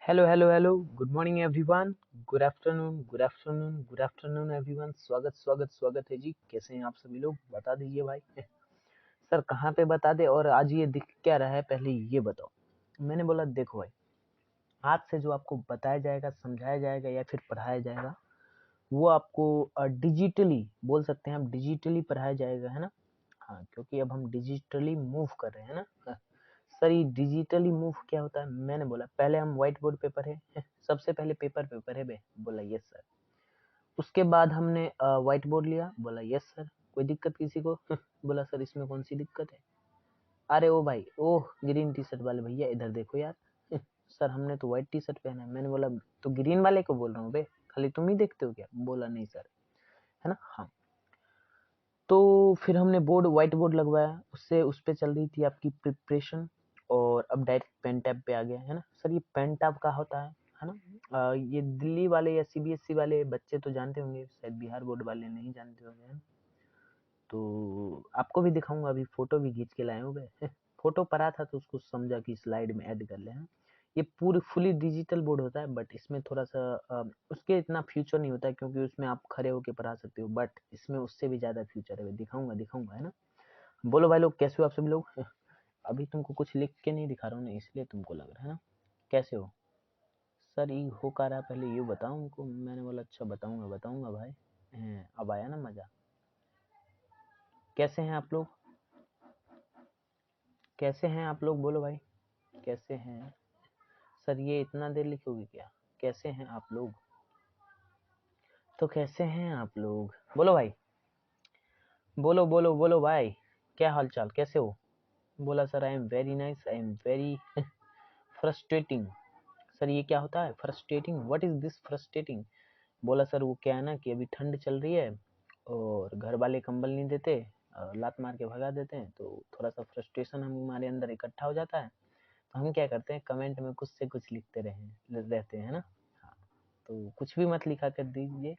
Hello hello hello good morning everyone. Good afternoon everyone. स्वागत स्वागत स्वागत है जी। कैसे हैं आप सभी लोग? बता दीजिए भाई। सर कहाँ पे बता दे, और आज ये दिख क्या रहा है पहले ये बताओ। मैंने बोला देखो भाई, आज से जो आपको बताया जाएगा, समझाया जाएगा या फिर पढ़ाया जाएगा, वो आपको डिजिटली बोल सकते हैं, आप डिजिटली पढ़ाया जाएगा, है ना। हाँ, क्योंकि अब हम डिजिटली मूव कर रहे हैं ना। सर ये डिजिटली मूव क्या होता है? मैंने बोला पहले हम व्हाइट बोर्ड पे पढ़े। सबसे पहले पेपर है बे। बोला यस सर। उसके बाद हमने व्हाइट बोर्ड लिया। बोला यस सर। कोई दिक्कत किसी को? बोला सर इसमें कौन सी दिक्कत है? अरे ओ भाई, ओह ग्रीन टी शर्ट वाले भैया इधर देखो यार। सर हमने तो व्हाइट टी शर्ट पहना है। मैंने बोला तो ग्रीन वाले को बोल रहा हूँ बे, खाली तुम ही देखते हो क्या? बोला नहीं सर, है ना। हाँ, तो फिर हमने बोर्ड व्हाइट बोर्ड लगवाया, उससे उस पे चल रही थी आपकी प्रिपरेशन। और अब डायरेक्ट पेन टैब पे आ गया, है ना। सर ये पेन टैब का होता है ना। ये दिल्ली वाले या सीबीएसई वाले बच्चे तो जानते होंगे, शायद बिहार बोर्ड वाले नहीं जानते होंगे, है ना? तो आपको भी दिखाऊंगा, अभी फोटो भी खींच के लाए हुए। फोटो पड़ा था तो उसको समझा कि स्लाइड में ऐड कर ले, हैं। ये पूरी फुली डिजिटल बोर्ड होता है, बट इसमें थोड़ा सा उसके इतना फ्यूचर नहीं होता है, क्योंकि उसमें आप खड़े होके पढ़ा सकते हो, बट इसमें उससे भी ज़्यादा फ्यूचर है। दिखाऊंगा दिखाऊंगा, है ना। बोलो भाई लोग, कैसे हो आप सभी लोग? अभी तुमको कुछ लिख के नहीं दिखा रहा हूँ ना, इसलिए तुमको लग रहा है ना। कैसे हो? सर ये हो का रहा, पहले ये बताओ उनको। मैंने बोला अच्छा बताऊंगा बताऊंगा भाई। अब आया ना मज़ा। कैसे हैं आप लोग? कैसे हैं आप लोग? बोलो भाई, कैसे हैं? सर ये इतना देर लिखोगे क्या? कैसे हैं आप लोग? तो कैसे हैं आप लोग? बोलो भाई, बोलो बोलो बोलो भाई। क्या हाल चाल, कैसे हो? बोला sir I am very nice, I am very frustrating. Sir ये क्या होता है frustrating? What is this frustrating? बोला सर वो क्या है ना कि अभी ठंड चल रही है और घर वाले कंबल नहीं देते, लात मार के भगा देते हैं, तो थोड़ा सा फ्रस्ट्रेशन हमारे अंदर इकट्ठा हो जाता है। तो हम क्या करते हैं, कमेंट में कुछ से कुछ लिखते रहते हैं ना। हाँ, तो कुछ भी मत लिखा कर दीजिए,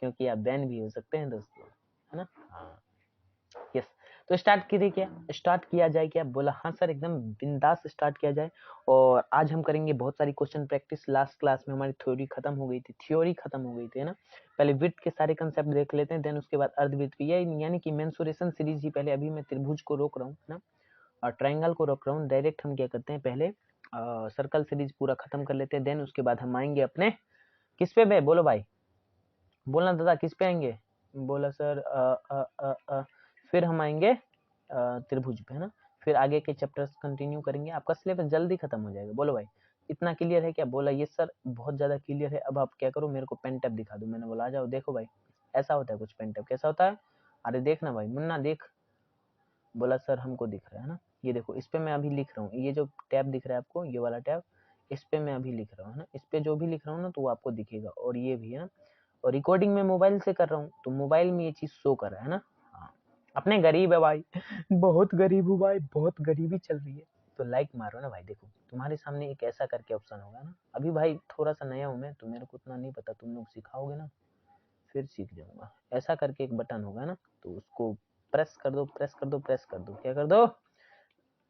क्योंकि आप बैन भी हो सकते हैं दोस्तों, है ना। हाँ, यस। तो स्टार्ट किया जाए क्या? बोला हाँ सर, एकदम बिंदास स्टार्ट किया जाए। और आज हम करेंगे बहुत सारी क्वेश्चन प्रैक्टिस। लास्ट क्लास में हमारी थ्योरी खत्म हो गई थी, है ना। पहले विड्थ के सारे कंसेप्ट देख लेते हैं, देन उसके बाद अर्धवृत्त की, यानी कि मेंसुरेशन सीरीज ही पहले। अभी मैं त्रिभुज को रोक रहा हूँ, है ना, और ट्राइंगल को रोक रहा हूँ। डायरेक्ट हम क्या करते हैं, पहले सर्कल सीरीज पूरा खत्म कर लेते हैं, देन उसके बाद हम आएंगे अपने किस पे बे? बोलो भाई, बोलना दादा, किस पे आएंगे? बोला सर फिर हम आएंगे त्रिभुज पे, है ना। फिर आगे के चैप्टर्स कंटिन्यू करेंगे, आपका सिलेबस जल्दी खत्म हो जाएगा। बोलो भाई, इतना क्लियर है क्या? बोला ये सर बहुत ज्यादा क्लियर है। अब आप क्या करो, मेरे को पेन टैप दिखा दो। मैंने बोला आ जाओ, देखो भाई ऐसा होता है कुछ। पेन टैप कैसा होता है? अरे देखना भाई, मुन्ना देख। बोला सर हमको दिख रहा है ना, ये देखो इस पे मैं अभी लिख रहा हूँ। ये जो टैब दिख रहा है आपको, ये वाला टैब, इस पे मैं अभी लिख रहा हूँ, है ना। इस पे जो भी लिख रहा हूँ ना, तो वो आपको दिखेगा। और ये भी है ना, और रिकॉर्डिंग में मोबाइल से कर रहा हूँ, तो मोबाइल में ये चीज शो कर रहा है ना। हाँ, अपने गरीब है भाई। बहुत गरीब हूँ भाई, बहुत गरीबी चल रही है। तो लाइक मारो ना भाई। देखो तुम्हारे सामने एक ऐसा करके ऑप्शन होगा ना। अभी भाई थोड़ा सा नया हूँ मैं, तो मेरे को उतना नहीं पता, तुम लोग सिखाओगे ना फिर सीख जाऊंगा। ऐसा करके एक बटन होगा ना, तो उसको प्रेस कर दो, प्रेस कर दो, प्रेस कर दो। क्या कर दो?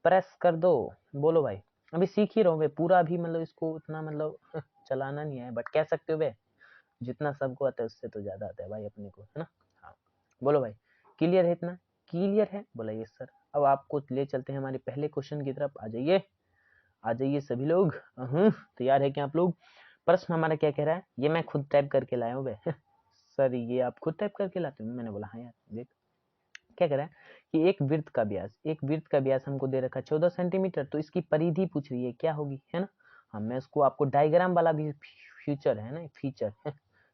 प्रेस कर दो। बोलो भाई, अभी सीख ही रहा हूँ पूरा। अभी मतलब इसको उतना मतलब चलाना नहीं है, बट कह सकते हो बे, जितना सबको आता है उससे तो ज्यादा आता है भाई अपने को, है ना। हाँ, बोलो भाई, क्लियर है इतना? क्लियर है? बोला यस सर। अब आपको ले चलते हैं हमारे पहले क्वेश्चन की तरफ। आ जाइए, आ जाइए सभी लोग। तैयार है क्या आप लोग? प्रश्न हमारा क्या कह रहा है, ये मैं खुद टाइप करके लाया हूँ बे। सर ये आप खुद टाइप करके लाते हो? मैंने बोला हाँ यार, देख क्या कह रहा है कि एक वृत्त का व्यास हमको दे रखा है 14 सेंटीमीटर, तो इसकी परिधि पूछ रही है क्या होगी, है ना। हाँ, मैं इसको आपको डायग्राम वाला भी फ्यूचर है ना, फीचर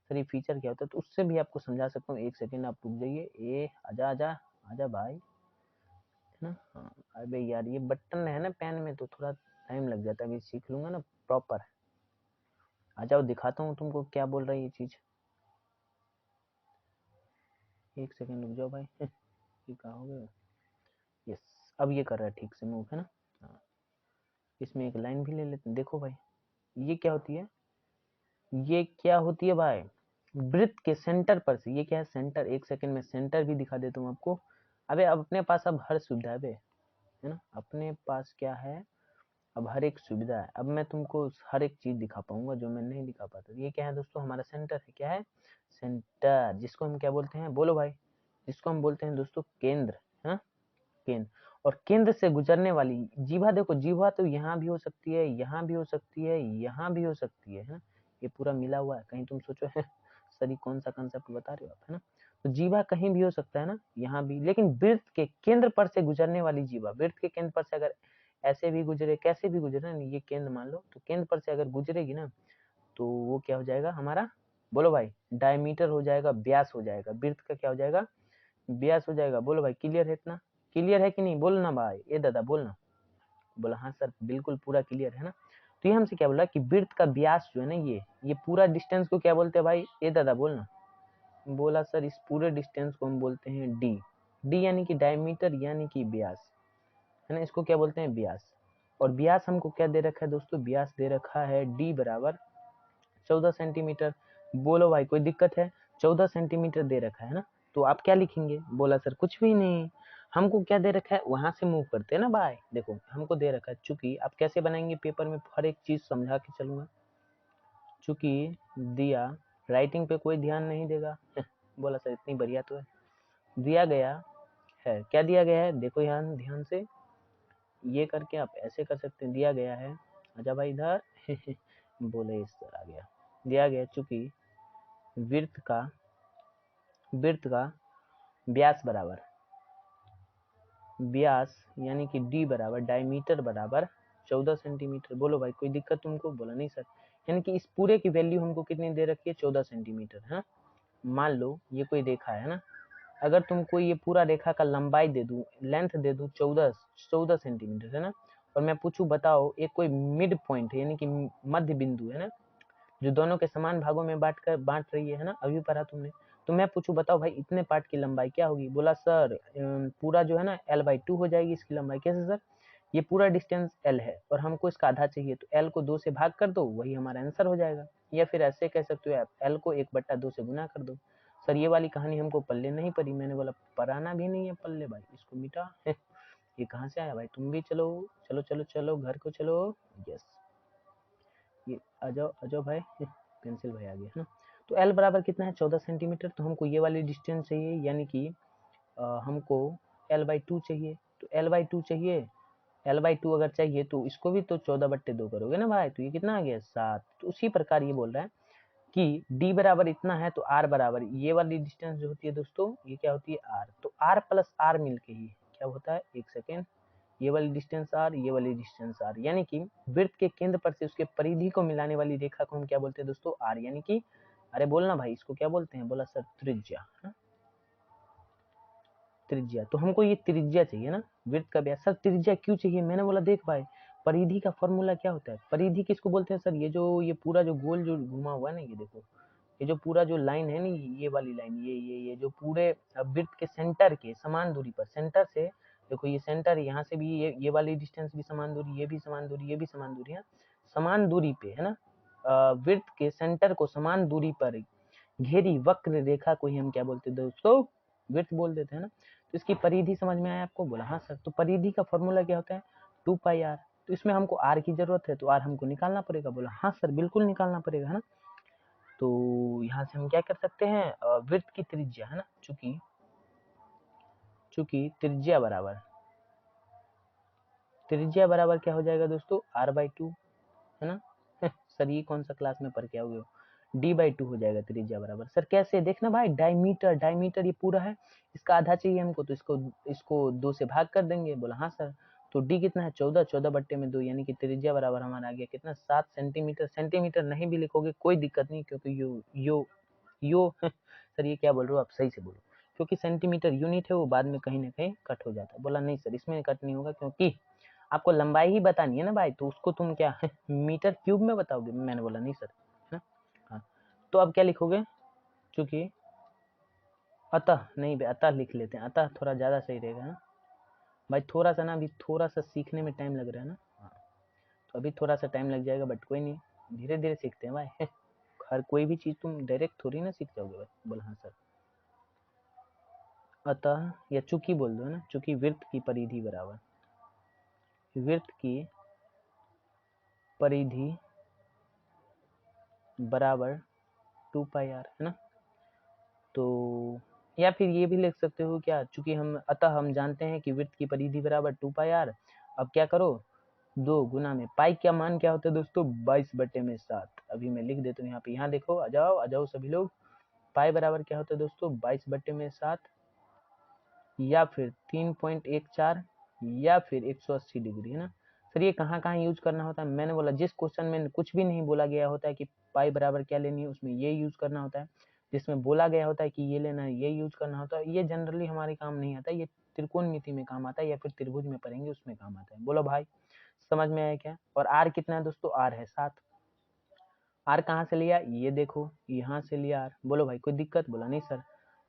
सर ये फीचर क्या होता है, तो उससे भी आपको समझा सकता हूँ। एक सेकेंड आप रुक जाइए। ए आजा आजा आजा भाई, है ना। हाँ, अबे यार ये बटन है ना पेन में, तो थोड़ा टाइम लग जाता है, अभी सीख लूंगा ना प्रॉपर। आ जाओ, दिखाता हूँ तुमको क्या बोल रहा है ये चीज। एक सेकेंड रुक जाओ भाई। ये कहा हो गया? यस, अब ये कर रहा है ठीक से मूव, है ना। हाँ, इसमें एक लाइन भी ले लेते हैं। देखो भाई, ये क्या होती है, ये क्या होती है भाई? वृत्त के सेंटर पर से, ये क्या है सेंटर। एक सेकंड में सेंटर भी दिखा देता हूँ आपको। अबे अब अपने पास अब हर सुविधा है बे, है ना। अपने पास क्या है, अब हर एक सुविधा है। अब मैं तुमको हर एक चीज दिखा पाऊंगा जो मैं नहीं दिखा पाता। ये क्या है दोस्तों, हमारा सेंटर है। क्या है? सेंटर, जिसको हम क्या बोलते हैं, बोलो भाई, जिसको हम बोलते हैं दोस्तों केंद्र, है ना, केंद्र। और केंद्र से गुजरने वाली जीवा, देखो जीवा तो यहाँ भी हो सकती है, यहाँ भी हो सकती है, यहाँ भी हो सकती है ना, ये पूरा मिला हुआ है। कहीं तुम सोचो है सर कौन सा कंसेप्ट बता रहे हो आप, है ना। तो जीवा कहीं भी हो सकता है ना, यहाँ भी, लेकिन वृत्त के केंद्र पर से गुजरने वाली जीवा, वृत्त के केंद्र पर से अगर ऐसे भी गुजरे, कैसे भी गुजरे ना, ये केंद्र मान लो, तो केंद्र पर से अगर गुजरेगी ना, तो वो क्या हो जाएगा हमारा, बोलो भाई, डायमीटर हो जाएगा, व्यास हो जाएगा। वृत्त का क्या हो जाएगा, व्यास हो जाएगा। बोलो भाई, क्लियर है इतना? क्लियर है कि नहीं? बोलना भाई, ये दादा बोलना। बोला हाँ सर बिल्कुल पूरा क्लियर है ना। तो ये हमसे क्या बोला कि वृत्त का व्यास जो है ना, ये पूरा डिस्टेंस को क्या बोलते हैं भाई, ये दादा बोलना। बोला सर इस पूरे डिस्टेंस को हम बोलते हैं डी। डी यानी कि डायमीटर यानी कि व्यास, है ना, इसको क्या बोलते हैं, व्यास। और व्यास हमको क्या दे रखा है दोस्तों, व्यास दे रखा है डी बराबर 14 सेंटीमीटर। बोलो भाई कोई दिक्कत है? 14 सेंटीमीटर दे रखा है ना, तो आप क्या लिखेंगे? बोला सर कुछ भी नहीं, हमको क्या दे रखा है वहां से मूव करते हैं ना भाई। देखो हमको दे रखा है, चूंकि आप कैसे बनाएंगे पेपर में, हर एक चीज समझा के चलूंगा। चूंकि दिया, राइटिंग पे कोई ध्यान नहीं देगा बोला सर इतनी बढ़िया तो है। दिया गया है, क्या दिया गया है, देखो यहाँ ध्यान से, ये करके आप ऐसे कर सकते हैं। दिया गया है, अच्छा भाई इधर बोले इस तरह आ गया। दिया गया चूंकि वृत्त का व्यास बराबर, व्यास यानी कि डी बराबर डायमीटर बराबर 14 सेंटीमीटर। बोलो भाई कोई दिक्कत तुमको? बोला नहीं सर। यानी कि इस पूरे की वैल्यू हमको कितनी दे रखी है, 14 सेंटीमीटर है। मान लो ये कोई रेखा है ना, अगर तुमको ये पूरा रेखा का लंबाई दे दूं, लेंथ दे दूं 14 सेंटीमीटर, है ना, और मैं पूछूं बताओ एक कोई मिड पॉइंट है यानी कि मध्य बिंदु है ना, जो दोनों के समान भागों में बांट रही है ना, अभी पढ़ा तुमने। तो मैं पूछूं बताओ भाई इतने पार्ट की लंबाई क्या होगी? बोला सर पूरा जो है ना L/2 हो जाएगी इसकी लंबाई। कैसे सर? ये पूरा डिस्टेंस L है और हमको इसका आधा चाहिए, तो L को 2 से भाग कर दो, वही हमारा आंसर हो जाएगा। या फिर ऐसे कह सकते हो आप, L को 1/2 से गुना कर दो। सर ये वाली कहानी हमको पल्ले नहीं पड़ी। मैंने बोला पढ़ाना भी नहीं है पल्ले भाई, इसको मिटा ये कहाँ से आया भाई? तुम भी चलो चलो चलो चलो घर को चलो। यस, ये आ जाओ भाई पेंसिल भाई आ गया है ना। तो L बराबर कितना है, 14 सेंटीमीटर। तो हमको ये वाली डिस्टेंस चाहिए, यानी कि हमको L/2 चाहिए। तो L/2 चाहिए, L/2 अगर चाहिए तो इसको भी तो 14/2 करोगे ना भाई, तो ये कितना आ गया 7। तो उसी प्रकार ये बोल रहा है कि D बराबर इतना है, तो R बराबर ये वाली डिस्टेंस जो होती है दोस्तों, ये क्या होती है R। तो R प्लस R मिलके ही क्या होता है, एक सेकेंड, ये वाली डिस्टेंस R, ये वाली डिस्टेंस R, यानी कि वृत्त के केंद्र पर से उसके परिधि को मिलाने वाली रेखा को हम क्या बोलते हैं दोस्तों, R, यानी कि, अरे बोलना भाई इसको क्या बोलते हैं? बोला सर त्रिज्या, है त्रिज्या। तो हमको ये त्रिज्या चाहिए ना, वृत्त का व्यास। सर त्रिज्या क्यों चाहिए? मैंने बोला देख भाई, परिधि का फॉर्मूला क्या होता है, परिधि किसको बोलते हैं सर? ये पूरा जो गोल जो घुमा हुआ है ना, ये देखो, ये जो पूरा जो लाइन है ना, ये वाली लाइन, ये जो पूरे वृत्त के सेंटर के समान दूरी पर, सेंटर से देखो, ये सेंटर यहाँ से भी, ये वाली डिस्टेंस भी समान दूरी, ये भी समान दूरी, ये भी समान दूरी है, समान दूरी पे है ना, वृत्त के सेंटर को समान दूरी पर घेरी वक्र रेखा को ही हम क्या बोलते हैं दोस्तों, वृत्त बोल देते हैं ना। तो इसकी परिधि समझ में आया आपको? बोला हाँ सर। तो परिधि का फॉर्मूला क्या होता है, 2πr। तो इसमें हमको r की जरूरत है, तो r हमको निकालना पड़ेगा। बोला हाँ सर बिल्कुल निकालना पड़ेगा, है ना। तो यहाँ से हम क्या कर सकते हैं, वृत्त की त्रिज्या, है ना, चूंकि त्रिज्या बराबर क्या हो जाएगा दोस्तों, R/2, है ना सर ये कौन सा क्लास में पढ़ के आओगे हो, D/2 हो जाएगा त्रिज्या बराबर। सर कैसे? देखना भाई, डायमीटर ये पूरा है, इसका आधा चाहिए हमको, तो इसको 2 से भाग कर देंगे। बोला हाँ सर। तो D कितना है, 14/2, यानी कि त्रिज्या बराबर हमारा आ गया कितना, 7 सेंटीमीटर। सेंटीमीटर नहीं भी लिखोगे कोई दिक्कत नहीं, क्योंकि यो सर ये क्या बोल रहे हो आप, सही से बोलो, क्योंकि सेंटीमीटर यूनिट है, वो बाद में कहीं ना कहीं कट हो जाता है। बोला नहीं सर इसमें कट नहीं होगा, क्योंकि आपको लंबाई ही बतानी है ना भाई, तो उसको तुम क्या मीटर क्यूब में बताओगे? मैंने बोला नहीं सर, है ना। हाँ, तो अब क्या लिखोगे, चूंकि अतः नहीं भाई, अतः लिख लेते हैं, अतः थोड़ा ज़्यादा सही रहेगा ना भाई। थोड़ा सा ना अभी थोड़ा सा सीखने में टाइम लग रहा है ना, हाँ, तो अभी थोड़ा सा टाइम लग जाएगा, बट कोई नहीं, धीरे धीरे सीखते हैं भाई हर कोई भी चीज़ तुम डायरेक्ट थोड़ी ना सीख जाओगे भाई। बोला हाँ सर। अतः या चूंकि बोल दो, है ना, चूंकि वृत्त की परिधि बराबर, वृत्त की परिधि बराबर 2πr है ना। तो या फिर ये भी लिख सकते हो क्या, चूंकि हम जानते हैं कि वृत्त की परिधि बराबर 2πr। अब क्या करो, 2 गुना में पाई का मान क्या होता है दोस्तों, 22/7। अभी मैं लिख देता हूँ यहाँ पे, यहाँ देखो, आ जाओ सभी लोग। पाई बराबर क्या होता है दोस्तों, 22/7 या फिर 3.14 या फिर 180 डिग्री, है ना। सर ये कहाँ कहाँ यूज करना होता है, मैंने बोला जिस क्वेश्चन में कुछ भी नहीं बोला गया होता है कि पाई बराबर क्या लेनी है, उसमें ये यूज करना होता है। जिसमें बोला गया होता है कि ये लेना है, ये यूज करना होता है। ये जनरली हमारे काम नहीं आता, ये त्रिकोणमिति में काम आता है, या फिर त्रिभुज में पढ़ेंगे उसमें काम आता है। बोलो भाई समझ में आया क्या। और आर कितना है दोस्तों, आर है 7। आर कहाँ से लिया, ये देखो यहाँ से लिया आर। बोलो भाई कोई दिक्कत, बोला नहीं सर।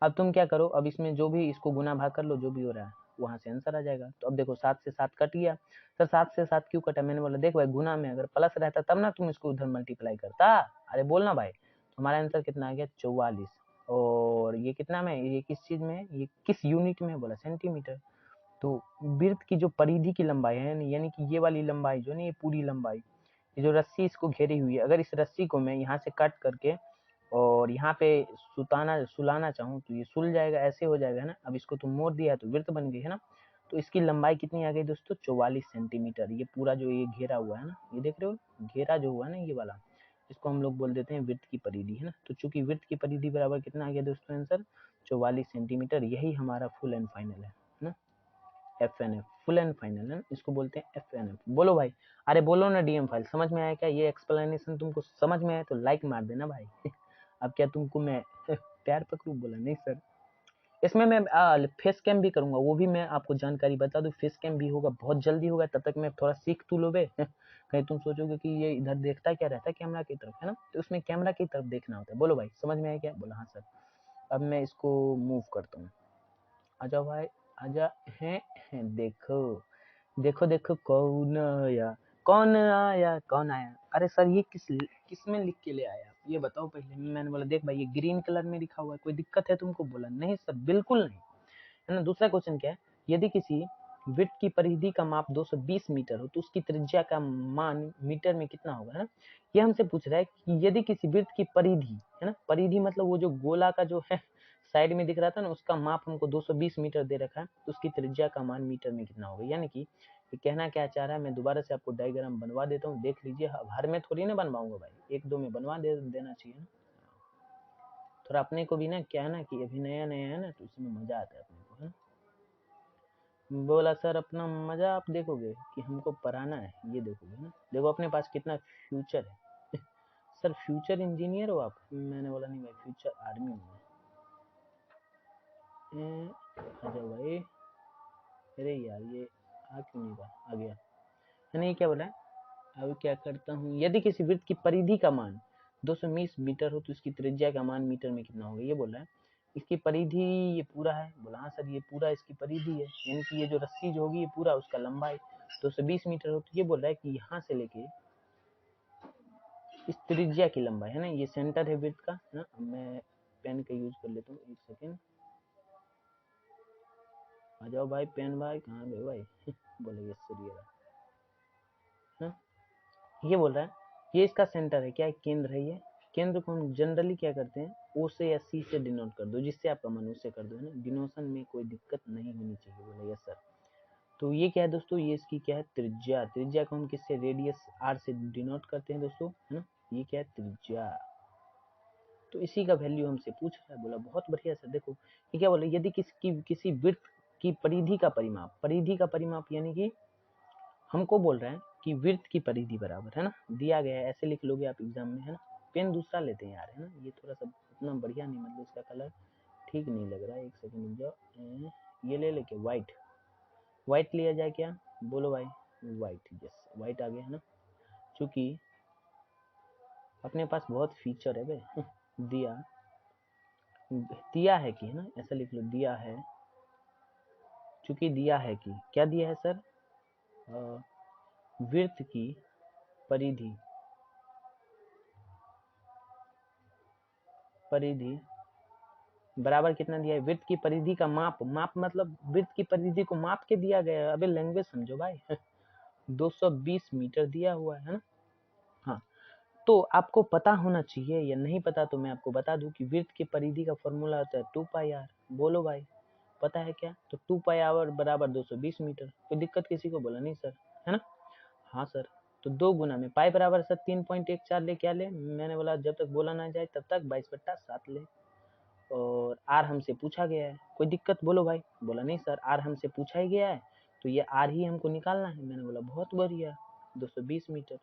अब तुम क्या करो, अब इसमें जो भी इसको गुना भाग कर लो, जो भी हो रहा है वहां से आंसर आ जाएगा। तो अब देखो 7 से 7 कट गया। सर 7 से 7 क्यों कटा, मैंने बोला देख भाई गुना में अगर प्लस रहता तब ना तुम इसको उधर मल्टीप्लाई करता। अरे बोलना भाई। तो हमारा आंसर कितना आ गया, 44। और ये कितना में, ये किस चीज में, ये किस यूनिट में, बोला सेंटीमीटर। तो वृत्त की जो परिधि की लंबाई है, यानी कि ये वाली लंबाई जो नहीं, ये पूरी लंबाई, ये जो रस्सी इसको घेरी हुई है, अगर इस रस्सी को मैं यहाँ से कट करके और यहाँ पे सुलाना चाहूँ तो ये सुल जाएगा, ऐसे हो जाएगा, है ना। अब इसको तुम मोड़ दिया तो वृत्त बन गई, है ना। तो इसकी लंबाई कितनी आ गई दोस्तों, 44 सेंटीमीटर। ये पूरा जो ये घेरा हुआ है ना, ये देख रहे हो घेरा जो हुआ है ना, ये वाला, इसको हम लोग बोल देते हैं वृत्त की परिधि, है ना। तो चूंकि वृत्त की परिधि बराबर कितना आ गया दोस्तों आंसर, 44 सेंटीमीटर। यही हमारा फुल एंड फाइनल है ना। FNF फुल एंड फाइनल है, इसको बोलते हैं FNF। बोलो भाई, अरे बोलो ना DM फाइल, समझ में आया क्या, ये एक्सप्लेनेशन तुमको समझ में आया तो लाइक मार देना भाई। अब क्या तुमको मैं प्यार पकड़ू, बोला नहीं सर। इसमें मैं फेस कैम भी करूंगा, वो भी मैं आपको जानकारी बता दूं, फेस कैम भी होगा, बहुत जल्दी होगा। तब तक मैं थोड़ा सीख तू लो बे। कहीं तुम सोचोगे कि ये इधर देखता क्या रहता है कैमरा की तरफ, है ना। तो उसमें कैमरा की तरफ देखना होता है। बोलो भाई समझ में आया क्या, बोला हाँ सर। अब मैं इसको मूव करता हूँ, आजा भाई आजा। हैं देखो देखो देखो कौन आया, कौन आया, कौन आया। अरे सर ये किस में लिख के ले आया आप, ये बताओ पहले। मैंने बोला देख भाई ये ग्रीन कलर में लिखा हुआ है, कोई दिक्कत है तुमको, बोला नहीं सर बिल्कुल नहीं, है ना। दूसरा क्वेश्चन क्या है, यदि किसी वृत्त की परिधि का माप 220 मीटर हो तो उसकी त्रिज्या का मान मीटर में कितना होगा, है ना। ये हमसे पूछ रहा है कि यदि किसी वृत्त की परिधि, है ना, परिधि मतलब वो जो गोला का जो है साइड में दिख रहा था ना, उसका माप हमको 220 मीटर दे रखा है, तो उसकी त्रिज्या का मान मीटर में कितना होगा। यानी कि ये कहना क्या चाह रहा है, मैं दोबारा से आपको डायग्राम बनवा देता हूँ, देख लीजिए। हर में थोड़ी ना बनवाऊंगा भाई, 1-2 में बनवा देना चाहिए ना। थोड़ा अपने को भी ना, क्या है ना कि अभी नया नया है ना, तो उसमें मजा आता है अपने को, है ना। बोला सर अपना मजा आप देखोगे कि हमको पढ़ाना है, ये देखोगे ना। देखो अपने पास कितना फ्यूचर है। सर फ्यूचर इंजीनियर हो आप, मैंने बोला नहीं भाई, फ्यूचर आर्मी में। अच्छा भाई, अरे यार ये आ क्यों नहीं रहा, आ गया है नहीं, क्या बोला है। अब क्या करता हूँ, यदि किसी वृत्त की परिधि का मान 220 मीटर हो तो इसकी त्रिज्या का मान मीटर में कितना होगा, ये बोल रहा है। इसकी परिधि ये पूरा है, बोला हाँ सर ये पूरा इसकी परिधि है, यानी कि ये जो रस्सी जो होगी ये पूरा उसका लंबाई 220 मीटर हो। तो ये बोल रहा है कि यहाँ से लेके इस त्रिज्या की लंबाई, है ना, ये सेंटर है वृत्त का, है ना। मैं पेन का यूज कर लेता हूँ, 1 सेकेंड। आ जाओ भाई पेन भाई, कहाँ गए भाई। बोले ये सर ये रहा, ये बोल रहा है ये इसका सेंटर है, क्या है, केंद्र है। ये केंद्र को हम जनरली क्या करते हैं, O से या C से डिनोट कर दो, जिससे आपका मन उससे कर दो, है ना। डिनोशन में कोई दिक्कत नहीं होनी चाहिए, बोला यस सर। तो ये क्या है दोस्तों, ये इसकी क्या है, त्रिज्या। त्रिज्या को हम किससे, रेडियस R से डिनोट करते हैं दोस्तों, है ना। ये क्या है, त्रिज्या। तो इसी का वैल्यू हमसे पूछ रहा है, बोला बहुत बढ़िया सर। देखो ये क्या बोला, यदि किसी वृत्त की परिधि का परिमाप, परिधि का परिमाप यानी कि हमको बोल रहे हैं कि वृत्त की परिधि बराबर, है ना, दिया गया है, ऐसे लिख लोगे आप एग्जाम में, है ना। पेन दूसरा लेते हैं यार, है ना, ये थोड़ा सा उतना बढ़िया नहीं, मतलब इसका कलर ठीक नहीं लग रहा है। 1 सेकंड जाओ, ये ले लेके व्हाइट, व्हाइट लिया जाए क्या, बोलो भाई व्हाइट। यस व्हाइट आ गया, है ना। चूंकि अपने पास बहुत फीचर है भाई। दिया है कि, है ना, ऐसा लिख लो, दिया है, चूंकि दिया है कि, क्या दिया है सर, वृत्त की परिधि, परिधि बराबर कितना दिया है, वृत्त की परिधि का माप, माप मतलब वृत्त की परिधि को माप के दिया गया है। अबे लैंग्वेज समझो भाई। 220 मीटर दिया हुआ है ना। तो आपको पता होना चाहिए, या नहीं पता तो मैं आपको बता दूं कि वृत्त की परिधि का फॉर्मूला होता है 2πr। बोलो भाई, पता है क्या? तो 2πr बराबर 220 मीटर। कोई दिक्कत किसी को? बोला नहीं सर, है ना? हाँ सर। तो 2 गुना में पाई बराबर सर 3.14 ले, क्या ले? मैंने बोला जब तक बोला ना जाए तब तक 22/7 ले। और आर हमसे पूछा गया है, कोई दिक्कत? बोलो भाई। बोला नहीं सर, आर हमसे पूछा ही गया है तो ये आर ही हमको निकालना है। मैंने बोला बहुत बढ़िया, 220 मीटर।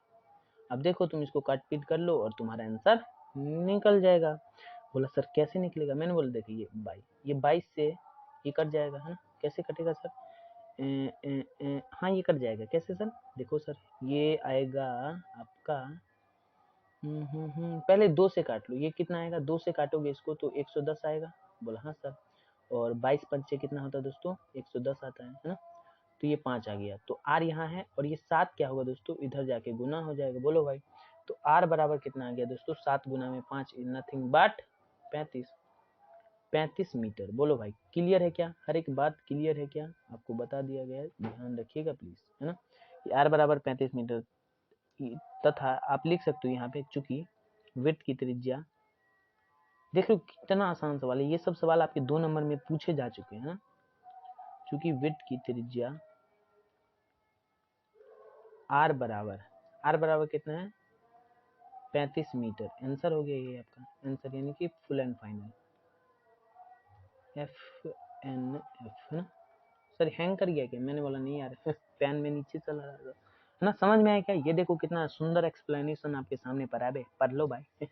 अब देखो तुम इसको काट पीट कर लो और तुम्हारा आंसर निकल जाएगा। बोला सर कैसे निकलेगा? मैंने बोला देखिए ये 22 से ये कट जाएगा, है ना? कैसे कटेगा सर? हाँ ये कट जाएगा। कैसे सर? देखो सर, ये आएगा आपका पहले 2 से काट लो। ये कितना आएगा? 2 से काटोगे इसको तो 110 आएगा। बोला हाँ सर। और 22 पंचे कितना होता है दोस्तों? 110 आता है ना? तो ये 5 आ गया। तो आर यहाँ है और ये 7 क्या होगा दोस्तों? इधर जाके गुना हो जाएगा। बोलो भाई। तो आर बराबर कितना आ गया दोस्तों? 7 गुना में 5 इज नथिंग बट 35 मीटर। बोलो भाई क्लियर है क्या? हर एक बात क्लियर है क्या? आपको बता दिया गया है, ध्यान रखिएगा प्लीज, है ना? आर बराबर 35 मीटर तथा आप लिख सकते हो यहाँ पे, चूंकि वृत्त की त्रिज्या, देख लो कितना आसान सवाल है। ये सब सवाल आपके 2 नंबर में पूछे जा चुके हैं ना। चूंकि वृत्त की त्रिज्या आर बराबर कितना है? 35 मीटर। आंसर हो गया ये आपका आंसर, यानी कि फुल एंड फाइनल FNF, है ना? सर हैंग कर गया क्या? मैंने बोला नहीं यार, फैन में नीचे चला रहा था, है ना? समझ में आया क्या? ये देखो कितना सुंदर एक्सप्लेनेशन आपके सामने पढ़ा है, पढ़ लो भाई।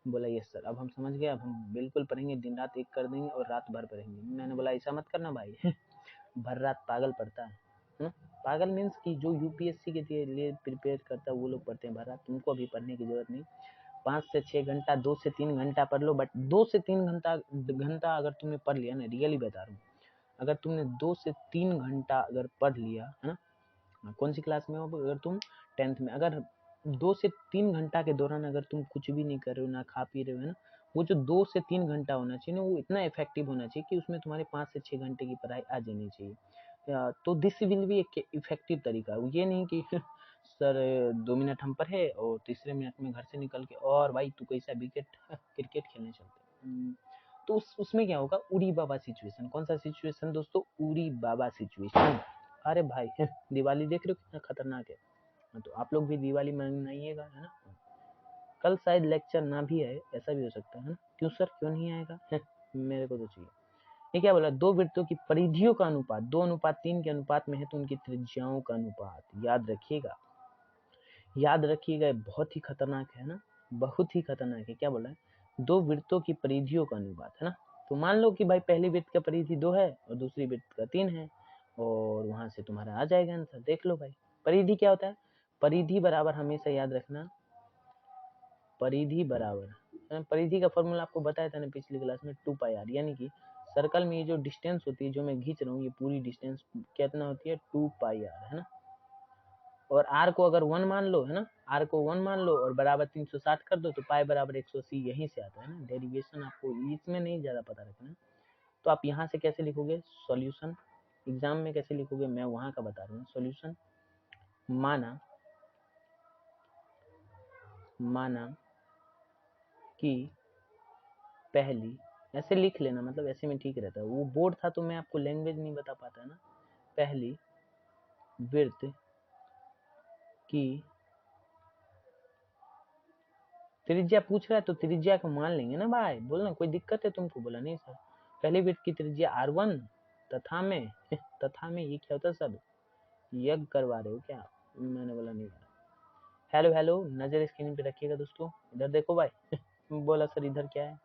बोला यस सर, अब हम समझ गए, अब हम बिल्कुल पढ़ेंगे, दिन रात एक कर देंगे और रात भर पढ़ेंगे। मैंने बोला ऐसा मत करना भाई। भर रात पागल पढ़ता है ना? पागल मीन्स कि जो यूपीएससी के लिए प्रिपेयर करता है वो लोग पढ़ते हैं भर रात। तुमको अभी पढ़ने की जरूरत नहीं। 5 से 6 घंटा, 2 से 3 घंटा पढ़ लो, बट 2 से 3 घंटा अगर तुमने पढ़ लिया ना, रियली बता रहा हूँ, अगर तुमने 2 से 3 घंटा अगर पढ़ लिया, है ना? कौन सी क्लास में हो? अगर तुम 10th में, अगर 2 से 3 घंटा के दौरान अगर तुम कुछ भी नहीं कर रहे हो, ना खा पी रहे हो, है ना, वो जो 2 से 3 घंटा होना चाहिए ना, वो इतना इफेक्टिव होना चाहिए कि उसमें तुम्हारे 5 से 6 घंटे की पढ़ाई आ जानी चाहिए। तो दिस विल बी एक इफेक्टिव तरीका। ये नहीं कि सर 2 मिनट हम पढ़े और तीसरे मिनट में घर से निकल के और भाई तू कैसा विकेट क्रिकेट खेलने चलते। तो उसमें क्या होगा? उड़ी बाबा सिचुएशन। कौन सा सिचुएशन दोस्तों? उड़ी बाबा सिचुएशन। अरे भाई दिवाली देख रहे हो कितना खतरनाक है। तो आप लोग भी दिवाली मनाइएगा, है ना? कल शायद लेक्चर ना भी आए, ऐसा भी हो सकता है ना? क्यों सर, क्यों नहीं आएगा? मेरे को तो चाहिए। ये क्या बोला? दो वृत्तों की परिधियों का अनुपात 2:3 के अनुपात में है तो उनकी त्रिज्याओं का अनुपात याद रखिएगा। याद रखिएगा, बहुत ही खतरनाक है ना, बहुत ही खतरनाक है। क्या बोला है? दो वृत्तों की परिधियों का अनुपात, है ना? तो मान लो कि भाई पहली वृत्त का परिधि 2 है और दूसरी वृत्त का 3 है, और वहां से तुम्हारा आ जाएगा आंसर। देख लो भाई, परिधि क्या होता है? परिधि बराबर हमेशा याद रखना, परिधि बराबर, परिधि का फॉर्मूला आपको बताया था ना पिछली क्लास में, 2πr, यानी कि सर्कल में ये जो डिस्टेंस होती है, जो मैं खींच रहा हूँ, ये पूरी डिस्टेंस कितना होती है? 2πr, है ना? और r को अगर 1 मान लो, है ना, r को 1 मान लो और बराबर 360 कर दो तो पाई बराबर 180 यहीं से आता है ना। डेरिवेशन आपको इसमें नहीं ज्यादा पता रखना। तो आप यहाँ से कैसे लिखोगे सॉल्यूशन? एग्जाम में कैसे लिखोगे मैं वहां का बता रहा हूँ। सॉल्यूशन, माना कि पहली, ऐसे लिख लेना, मतलब ऐसे में ठीक रहता है। वो बोर्ड था तो मैं आपको लैंग्वेज नहीं बता पाता ना। पहली वृत्त की त्रिज्या पूछ रहा है तो त्रिज्या को मान लेंगे ना भाई। बोलना कोई दिक्कत है तुमको? बोला नहीं सर, पहली वृत्त की त्रिज्या r1 तथा में तथा में ये क्या होता है सर? यज्ञ करवा रहे हो क्या? मैंने बोला नहीं। हेलो हेलो, नजर स्क्रीन पे रखिएगा दोस्तों, इधर देखो भाई। बोला सर इधर क्या है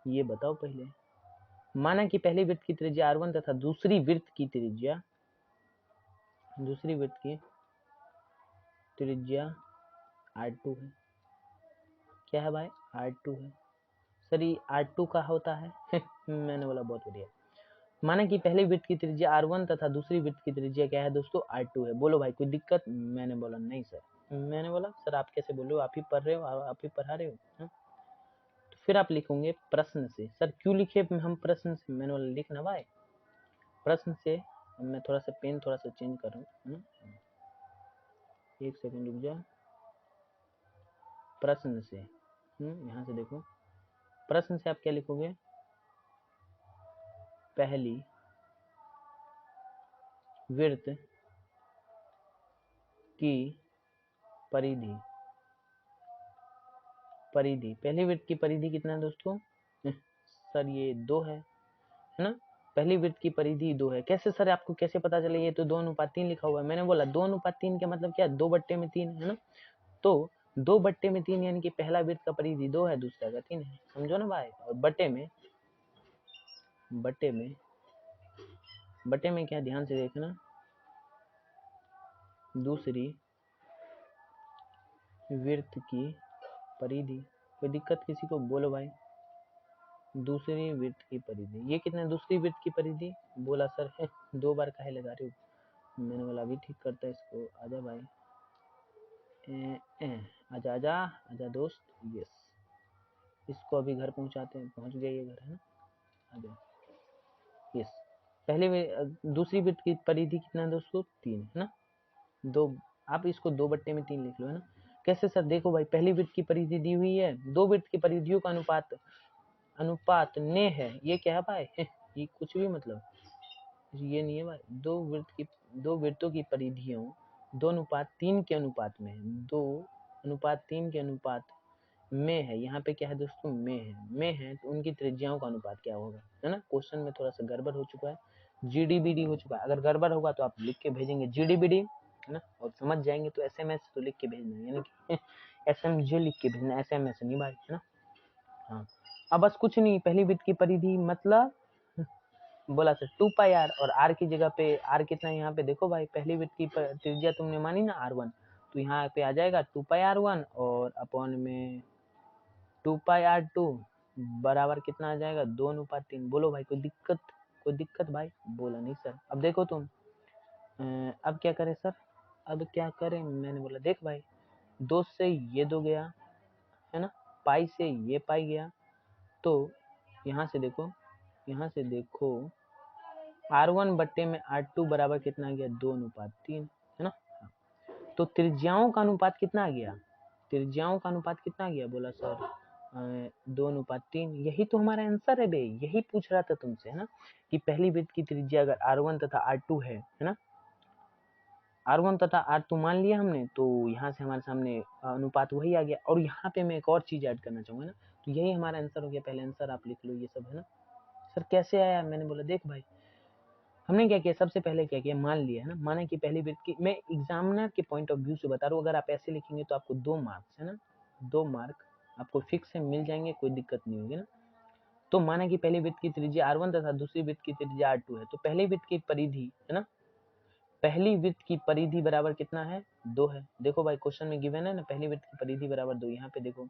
ये बताओ पहले। माना कि पहली वृत्त की त्रिज्या r1 तथा दूसरी वृत्त की त्रिज्या r2 है। क्या है भाई? r2 है। सर ये r2 का होता है? मैंने बोला बहुत बढ़िया। माना कि पहली वृत्त की त्रिज्या r1 तथा दूसरी वृत्त की त्रिज्या क्या है दोस्तों? r2 है। बोलो भाई कोई दिक्कत? मैंने बोला नहीं सर। मैंने बोला सर आप कैसे बोल रहे हो, आप ही पढ़ रहे हो, आप ही पढ़ा रहे हो। तो फिर आप लिखोगे प्रश्न से। सर क्यों लिखे हम प्रश्न से? मैंने बोला लिखना भाई प्रश्न से। मैं थोड़ा सा पेन थोड़ा सा चेंज कर रहा हूँ, एक सेकंड रुक जा। प्रश्न से, यहाँ से देखो, प्रश्न से आप क्या लिखोगे, पहली वृत्त की परिधि, पहली वृत्त की परिधि कितना है दोस्तों, सर ये 2 है ना, पहली वृत्त की परिधि 2 है। कैसे सर, आपको कैसे पता चले, ये तो 2:3 लिखा हुआ है। मैंने बोला 2:3 का मतलब क्या, 2/3 है ना, तो 2/3 यानी कि पहला वृत्त का परिधि 2 है, दूसरा का 3 है, समझो ना भाई। और बटे में क्या, ध्यान से देखना, दूसरी वृत्त की परिधि, कोई दिक्कत किसी को, बोलो भाई, दूसरी वृत्त की परिधि, ये कितना है दूसरी वृत्त की परिधि, बोला सर है 2 बार काहे लगा रहे हो, मैंने बोला अभी ठीक करता है इसको, आजा भाई, आजा दोस्त, यस, इसको अभी घर पहुंचाते हैं, पहुंच गए ये घर, है ना, आजा, यस। दूसरी वृत्त की परिधि कितना है दोस्तों, 3 है ना, 2, आप इसको 2/3 लिख लो, है ना। कैसे सर, देखो भाई, पहली वृत्त की परिधि दी हुई है, 2 वृत्त की परिधियों का अनुपात ने है, ये क्या है भाई ये कुछ भी मतलब ये नहीं है भाई, 2 वृत्तों की परिधियों 2:3 के अनुपात में है, 2:3 के अनुपात में है, यहाँ पे क्या है दोस्तों, में है, तो उनकी त्रिज्याओं का अनुपात क्या होगा, है ना। क्वेश्चन में थोड़ा सा गड़बड़ हो चुका है, जीडीबीडी हो चुका है, अगर गड़बड़ होगा तो आप लिख के भेजेंगे जीडीबीडी, है ना, और समझ जाएंगे तो एसएमएस तो लिख के भेजना, यानी कि एसएमजे लिख के भेजना, एसएमएस नहीं भाई, है ना। हाँ, अब बस कुछ नहीं, पहली वृत्त की परिधि मतलब बोला सर 2πr, और r की जगह पे r कितना है, यहाँ पे देखो भाई, पहली वृत्त की त्रिज्या तुमने मानी ना r1, तो यहाँ पे आ जाएगा 2πr1 और अपॉन में 2πr2 बराबर कितना आ जाएगा, 2:3। बोलो भाई, कोई दिक्कत भाई, बोला नहीं सर। अब देखो तुम, अब क्या करें सर, अब क्या करें, मैंने बोला देख भाई, 2 से ये 2 गया, है ना, पाई से ये पाई गया, तो यहाँ से देखो R1 बट्टे में R2 बराबर कितना आ गया, 2:3, है ना। तो त्रिज्याओं का अनुपात कितना आ गया, बोला सर 2:3, यही तो हमारा आंसर है बे, यही पूछ रहा था तुमसे, है ना, कि पहली वृत्त की त्रिज्या अगर R1 तथा R2 है ना, R1 तथा R2 मान लिया हमने, तो यहाँ से हमारे सामने अनुपात वही आ गया। और यहाँ पे मैं एक और चीज ऐड करना चाहूंगा ना, तो यही हमारा आंसर हो गया, पहले आंसर आप लिख लो ये सब, है ना। सर कैसे आया, मैंने बोला देख भाई, हमने क्या किया, सबसे पहले क्या किया, मान लिया, है ना, माना कि पहली वृत्त की, मैं एग्जामिनर के पॉइंट ऑफ व्यू से बता रहा हूँ, अगर आप ऐसे लिखेंगे तो आपको 2 मार्क्स, है ना, 2 मार्क आपको फिक्स से मिल जाएंगे, कोई दिक्कत नहीं होगी ना। तो माना कि पहली वृत्त की त्रिज्या R1 तथा दूसरी वृत्त की त्रिज्या R2 है, तो पहली वृत्त की परिधि, है ना, पहली वृत्त की परिधि बराबर कितना है, 2 है। देखो भाई क्वेश्चन में गिवन है ना, पहली वृत्त की परिधि बराबर 2, यहाँ पे देखो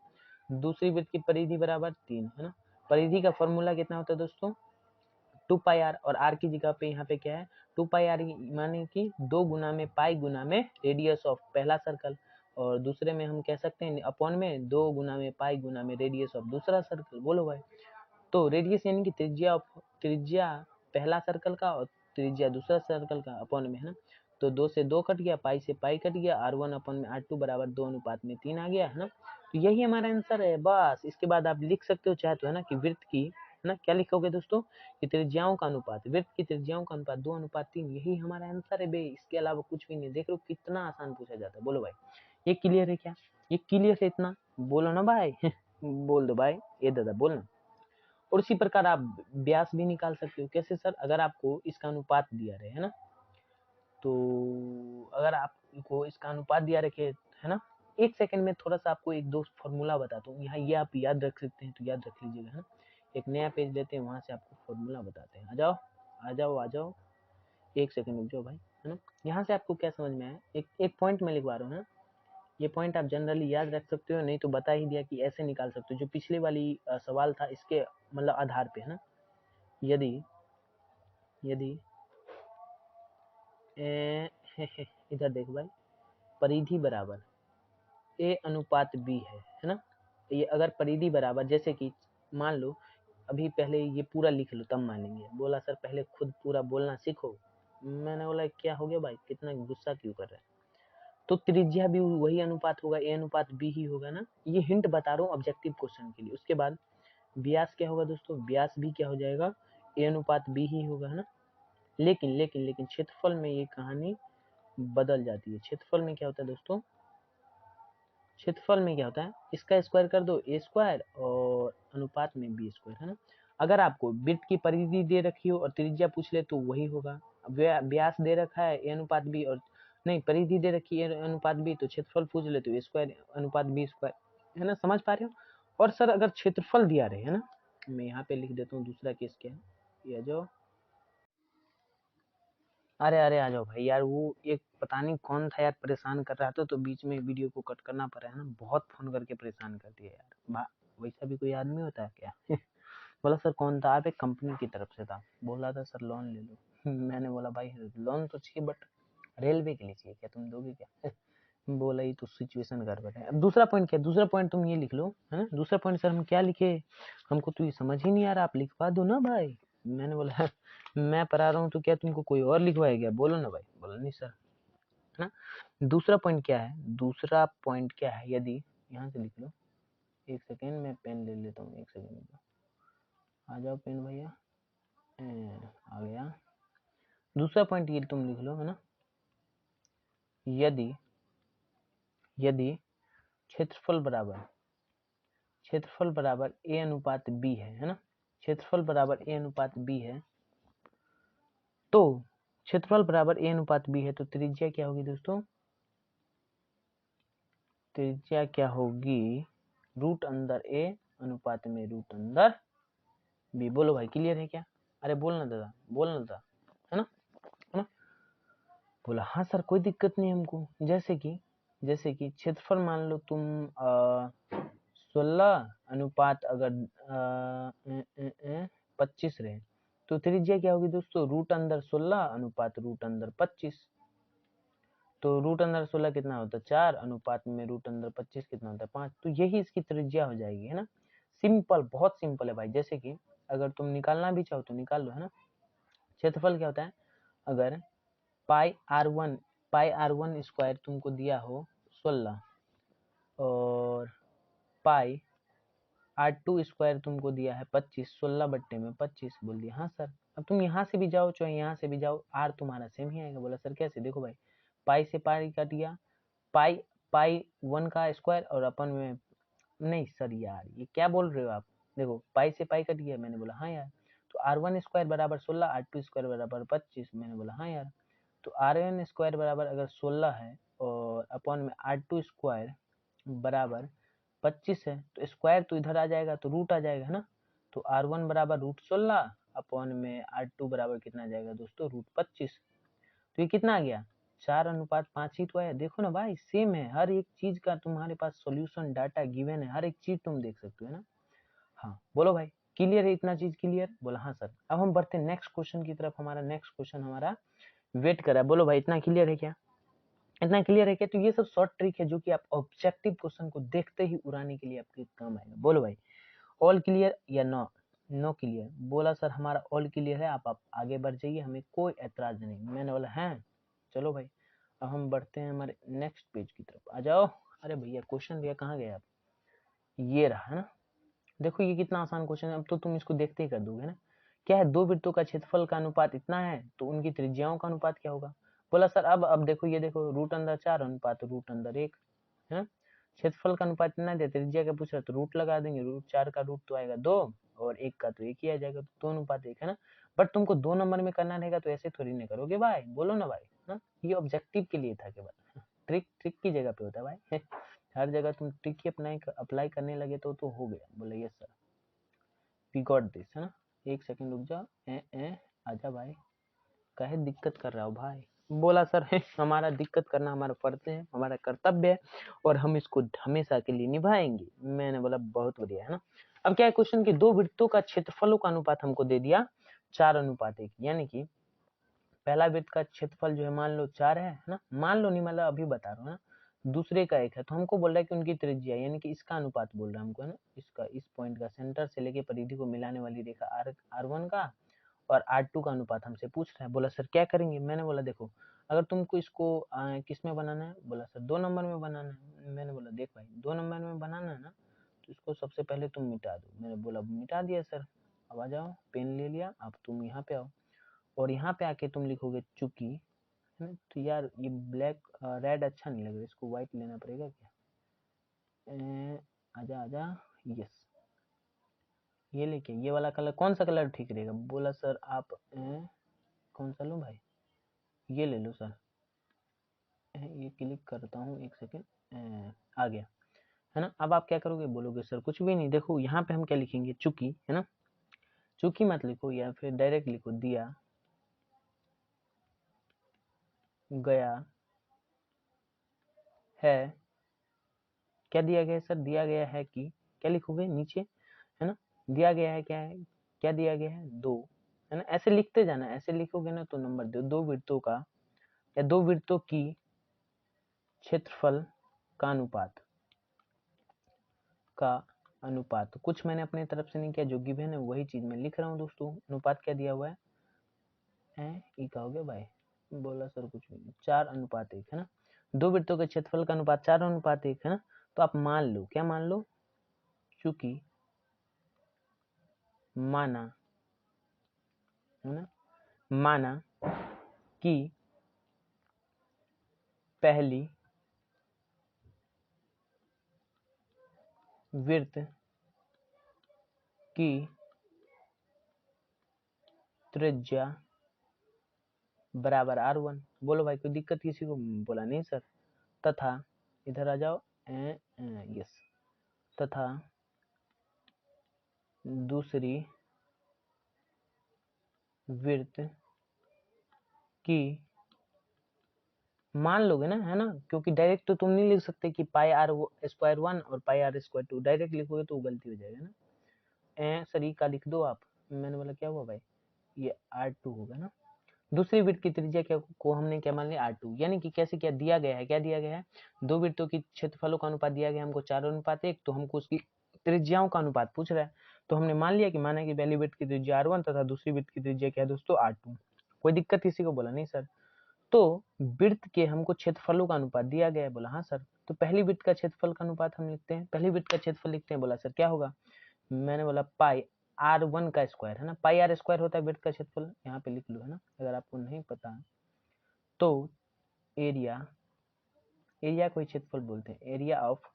दूसरी वृत्त की परिधि बराबर 3, है ना। परिधि का फॉर्मूला कितना होता है दोस्तों, 2πr, और r की जगह पे यहाँ पे क्या है, 2πr माने कि 2 गुना में पाई गुना में रेडियस ऑफ पहला सर्कल, और दूसरे में हम कह सकते हैं अपॉन में 2 गुना में पाई गुना में रेडियस ऑफ दूसरा सर्कल। बोलो भाई, तो रेडियस यानी कि त्रिज्या पहला सर्कल का और त्रिज्या दूसरा सर्कल का अपॉन में, है ना। तो 2 से 2 कट गया, पाई से पाई कट गया, R1 अपॉन में R2 बराबर 2:3 आ गया, है ना। तो यही हमारा आंसर है बस। इसके बाद आप लिख सकते हो चाहे तो, है ना, कि वृत्त की, है ना, क्या लिखोगे दोस्तों, कि त्रिज्याओं का अनुपात, वृत्त की त्रिज्याओं का अनुपात 2:3, यही हमारा आंसर है बे, इसके अलावा कुछ भी नहीं। देख लो कितना आसान पूछा जाता है। बोलो भाई, ये क्लियर है क्या, ये क्लियर है इतना, बोलो ना भाई बोल दो भाई, ये दादा बोलना। और इसी प्रकार आप व्यास भी निकाल सकते हो। कैसे सर, अगर आपको इसका अनुपात दिया रहे, है ना, तो अगर आपको इसका अनुपात दिया रखे, है ना, एक सेकंड में थोड़ा सा आपको एक दो फॉर्मूला बताता हूँ, यहाँ ये आप याद रख सकते हैं तो याद रख लीजिएगा, है ना। एक नया पेज लेते हैं, वहां से आपको फॉर्मूला बताते हैं। आ जाओ, एक सेकंड रुक जाओ भाई, है ना। यहाँ से आपको क्या समझ में आया, एक पॉइंट में लिखवा रहा हूँ, है ना। ये पॉइंट आप जनरली याद रख सकते हो, नहीं तो बता ही दिया कि ऐसे निकाल सकते हो, जो पिछले वाली सवाल था इसके मतलब आधार पे, है ना। यदि इधर देख भाई, परिधि बराबर A/B है ना। ये अगर परिधि बराबर, जैसे कि मान लो, अभी पहले ये पूरा लिख लो तब मानेंगे। बोला सर पहले खुद पूरा बोलना सीखो। मैंने बोला क्या हो गया भाई, कितना गुस्सा क्यों कर रहे हैं। तो त्रिज्या भी वही अनुपात होगा, ए अनुपात बी ही होगा ना। ये हिंट बता रहा हूँ ऑब्जेक्टिव क्वेश्चन के लिए। उसके बाद व्यास क्या होगा दोस्तों, व्यास भी क्या हो जाएगा, ए अनुपात बी ही होगा, है ना। लेकिन लेकिन लेकिन क्षेत्रफल में ये कहानी बदल जाती है। क्षेत्रफल में क्या होता है दोस्तों, क्षेत्रफल में क्या होता है, इसका स्क्वायर कर दो ए स्क्वायर और अनुपात में बी स्क्वायर, है ना। अगर आपको वृत्त की परिधि दे रखी हो और त्रिज्या पूछ ले तो वही होगा। व्यास दे रखा है ए अनुपात बी, और नहीं परिधि दे रखी है अनुपात बी, तो क्षेत्रफल पूछ ले तो ए स्क्वायर अनुपात बी स्क्वायर, है ना। समझ पा रहे हो। और सर अगर क्षेत्रफल दिया रहे, है ना, मैं यहाँ पे लिख देता हूँ दूसरा केस क्या है, ये जो अरे अरे आ जाओ भाई यार, वो एक पता नहीं कौन था यार, परेशान कर रहा था तो बीच में वीडियो को कट करना पड़ा, है ना। बहुत फोन करके परेशान कर दिया यार। वैसा भी कोई आदमी होता है क्या? बोला सर कौन था, आप एक कंपनी की तरफ से था, बोला था सर लोन ले लो। मैंने बोला भाई लोन तो चाहिए बट रेलवे के लिए चाहिए, क्या तुम दोगे क्या? बोला ये तो सिचुएशन गड़बड़ है। अब दूसरा पॉइंट क्या है, दूसरा पॉइंट तुम ये लिख लो, है ना। दूसरा पॉइंट सर हम क्या लिखे, हमको तो ये समझ ही नहीं आ रहा, आप लिखवा दो ना भाई। मैंने बोला मैं पढ़ा रहा हूँ तो क्या तुमको कोई और लिखवाएगा, बोलो ना भाई। बोला नहीं सर, है ना। दूसरा पॉइंट क्या है, दूसरा पॉइंट क्या है, यदि यहाँ से लिख लो, एक सेकेंड मैं पेन ले लेता हूँ, एक सेकेंड, आ जाओ पेन भैया, आ गया। दूसरा पॉइंट ये तुम लिख लो, है ना, यदि यदि क्षेत्रफल बराबर ए अनुपात बी है ना, क्षेत्रफल बराबर ए अनुपात बी है, तो क्षेत्रफल बराबर ए अनुपात बी है तो त्रिज्या क्या होगी दोस्तों, त्रिज्या क्या होगी, रूट अंदर ए अनुपात में रूट अंदर बी। बोलो भाई क्लियर है क्या? अरे बोलना दादा, बोलना दादा, है ना, है ना। बोला हाँ सर कोई दिक्कत नहीं हमको। जैसे कि क्षेत्रफल मान लो तुम 16 अनुपात अगर 25 रहे, तो त्रिज्या क्या होगी दोस्तों, रूट अंदर 16 अनुपात रूट अंदर 25। तो रूट अंदर 16 कितना होता है 4, अनुपात में रूट अंदर 25 कितना होता है 5। तो यही इसकी त्रिज्या हो जाएगी, है ना। सिंपल, बहुत सिंपल है भाई। जैसे कि अगर तुम निकालना भी चाहो तो निकाल लो, है ना। क्षेत्रफल क्या होता है, अगर पाई आर वन स्क्वायर तुमको दिया हो 16 और पाई आर टू स्क्वायर तुमको दिया है 25, 16/25 बोल दिया हाँ सर। अब तुम यहाँ से भी जाओ चाहे यहाँ से भी जाओ, आर तुम्हारा सेम ही आएगा। बोला सर कैसे, देखो भाई पाई से पाई कट गया, पाई पाई 1 का स्क्वायर और अपन में, नहीं सर यार ये क्या बोल रहे हो आप, देखो पाई से पाई कट गया, मैंने बोला हाँ यार। तो आर वन स्क्वायर बराबर 16, आर टू स्क्वायर बराबर 25, मैंने बोला हाँ यार। तो आर एन स्क्वायर बराबर अगर 16 है और अपॉन में आर टू स्क्वायर बराबर 25 है, तो स्क्वायर तो इधर आ जाएगा तो रूट आ जाएगा, है ना। तो आर वन बराबर रूट 16 अपॉन में आर टू बराबर कितना आ जाएगा दोस्तों, रूट 25। तो ये कितना आ गया, 4:5 ही तो है। देखो ना भाई सेम है, हर एक चीज का तुम्हारे पास सॉल्यूशन डाटा गिवन है, हर एक चीज तुम देख सकते हो, है ना। हाँ बोलो भाई क्लियर है, इतना चीज क्लियर, बोला हाँ सर। अब हम बढ़ते हैं नेक्स्ट क्वेश्चन की तरफ, हमारा नेक्स्ट क्वेश्चन हमारा वेट कर रहा है। बोलो भाई इतना क्लियर है क्या, इतना क्लियर है क्या? तो ये सब शॉर्ट ट्रिक है जो कि आप ऑब्जेक्टिव क्वेश्चन को देखते ही उड़ाने के लिए आपके काम आएगा। बोलो भाई ऑल क्लियर या नो, नो क्लियर। बोला सर हमारा ऑल क्लियर है, आप आगे बढ़ जाइए, हमें कोई एतराज नहीं। मैंने बोला है, चलो भाई अब हम बढ़ते हैं हमारे नेक्स्ट पेज की तरफ, आ जाओ। अरे भैया क्वेश्चन भैया कहाँ गए आप, ये रहा, है ना। देखो ये कितना आसान क्वेश्चन है, अब तो तुम इसको देखते ही कर दोगे ना। क्या है, दो वृत्तों का क्षेत्रफल का अनुपात इतना है तो उनकी त्रिज्याओं का अनुपात क्या होगा। बोला सर अब देखो, ये देखो रूट अंदर 4 अनुपात रूट अंदर 1 है। क्षेत्रफल का अनुपात इतना दे, त्रिज्या का पूछ रहा तो रूट लगा देंगे, रूट 4 का रूट तो आएगा 2 और 1 का तो 1 ही आ जाएगा, तो 2 अनुपात 1 है ना। बट तुमको 2 नंबर में करना रहेगा तो ऐसे थोड़ी नहीं करोगे भाई, बोलो ना भाई ना। ये ऑब्जेक्टिव के लिए था केवल, ट्रिक ट्रिक की जगह पे होता है भाई। हर जगह तुम ट्रिक ही अप्लाई करने लगे तो हो गया। बोले yes sir we got this, है ना। एक सेकंड रुक जाओ, आजा भाई, काहे दिक्कत कर रहा हो भाई। बोला सर है हमारा दिक्कत करना हमारा फर्ज है, हमारा कर्तव्य है और हम इसको हमेशा के लिए निभाएंगे। मैंने बोला बहुत बढ़िया, है ना। अब क्या है क्वेश्चन की, दो वृत्तों का क्षेत्रफलों का अनुपात हमको दे दिया 4:1, यानी कि पहला वृत्त का क्षेत्रफल जो है मान लो 4 है ना, मान लो नहीं मतलब अभी बता रहा हूँ ना। दूसरे का 1 है, तो हमको बोल रहा है कि उनकी त्रिज्या यानी कि इसका अनुपात बोल रहा है हमको, है ना। इसका, इस पॉइंट का सेंटर से लेके परिधि को मिलाने वाली रेखा आर वन का और R2 का अनुपात हमसे पूछ रहा है। बोला सर क्या करेंगे, मैंने बोला देखो अगर तुमको इसको किस में बनाना है, बोला सर 2 नंबर में बनाना है। मैंने बोला देख भाई 2 नंबर में बनाना है ना, तो इसको सबसे पहले तुम मिटा दो। मैंने बोला मिटा दिया सर। अब आ जाओ, पेन ले लिया, अब तुम यहाँ पे आओ और यहाँ पे आके तुम लिखोगे चूंकि, है ना। तो यार ये ब्लैक रेड अच्छा नहीं लग रहा, इसको व्हाइट लेना पड़ेगा क्या। आजा आजा, यस, ये लेके ये वाला कलर, कौन सा कलर ठीक रहेगा। बोला सर आप कौन सा लूँ भाई, ये ले लो सर। ये क्लिक करता हूँ, एक सेकेंड, आ गया, है ना। अब आप क्या करोगे, बोलोगे सर कुछ भी नहीं। देखो यहाँ पे हम क्या लिखेंगे, चूंकि, है ना। चूंकि मत लिखो या फिर डायरेक्ट लिखो, दिया गया है, क्या दिया गया है सर, दिया गया है कि, क्या लिखोगे नीचे, है ना। दिया गया है, क्या है, क्या दिया गया है, 2, है ना। ऐसे लिखते जाना, ऐसे लिखोगे ना तो नंबर दो। 2 वृत्तों का या 2 वृत्तों की क्षेत्रफल का अनुपात, का अनुपात। कुछ मैंने अपने तरफ से नहीं किया, जो गिवन है वही चीज मैं लिख रहा हूँ दोस्तों। अनुपात क्या दिया हुआ है, ई का हो गया भाई। बोला सर कुछ भी नहीं, 4:1, है ना। 2 वृत्तों के क्षेत्रफल का अनुपात 4:1, है ना। तो आप मान लो, क्या मान लो, चूंकि माना, है ना, माना कि पहली वृत्त की त्रिज्या बराबर R1। बोलो भाई कोई दिक्कत किसी को, बोला नहीं सर। तथा, इधर आ जाओ, यस, तथा दूसरी वृत्त की, मान लोगे ना, है ना, क्योंकि डायरेक्ट तो तुम नहीं लिख सकते कि पाई आर स्क्वायर 1 और पाई आर स्क्वायर 2, डायरेक्ट लिखोगे तो गलती हो जाएगा ना। सर ई का लिख दो आप। मैंने बोला क्या हुआ भाई, ये R2 होगा ना। दूसरी वृत्त की त्रिज्या क्या को हमने क्या मान लिया, R2, यानी कि कैसे, क्या दिया गया है, क्या दिया गया है, 2 वृत्तों की क्षेत्रफलों का अनुपात दिया गया हमको 4:1, तो हमको उसकी त्रिज्याओं का अनुपात पूछ रहा है। तो हमने मान लिया कि माना कि पहली वृत्त की त्रिज्या R1 तथा दूसरी वृत्त की त्रिज्या क्या है दोस्तों, R2। कोई दिक्कत किसी को, बोला नहीं सर। तो वृत्त के हमको क्षेत्रफलों का अनुपात दिया गया है, बोला हाँ सर। तो पहली वृत्त का क्षेत्रफल का अनुपात हम लिखते हैं, पहली वृत्त का क्षेत्रफल लिखते हैं। बोला सर क्या होगा, मैंने बोला पाई R1 का स्क्वायर, है ना। पाई R स्क्वायर होता है वृत्त का क्षेत्रफल, यहाँ पे लिख लो, है ना, अगर आपको नहीं पता। तो एरिया, एरिया को क्षेत्रफल बोलते हैं, एरिया ऑफ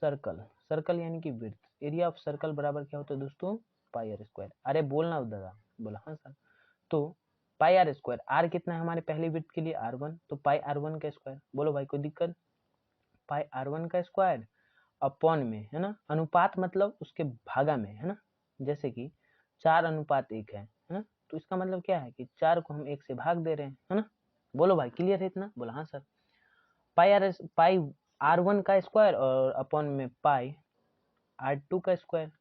सर्कल, सर्कल यानी कि वृत्त, एरिया ऑफ सर्कल बराबर क्या होता है दोस्तों, पाई R स्क्वायर। अरे बोलना दादा, बोला हाँ सर। तो पाई R स्क्वायर, आर कितना है हमारे पहले वृत्त के लिए, R1, तो पाई R1 का स्क्वायर। बोलो भाई कोई दिक्कत, पाई R1 का स्क्वायर अपॉन में, है ना, अनुपात मतलब उसके भागा में, है ना। जैसे कि 4:1 है ना, तो इसका मतलब क्या है कि 4 को हम 1 से भाग दे रहे हैं, है ना। बोलो भाई क्लियर है इतना, बोला हाँ सर। पाई R1 का स्क्वायर और अपॉन में पाई R2 का स्क्वायर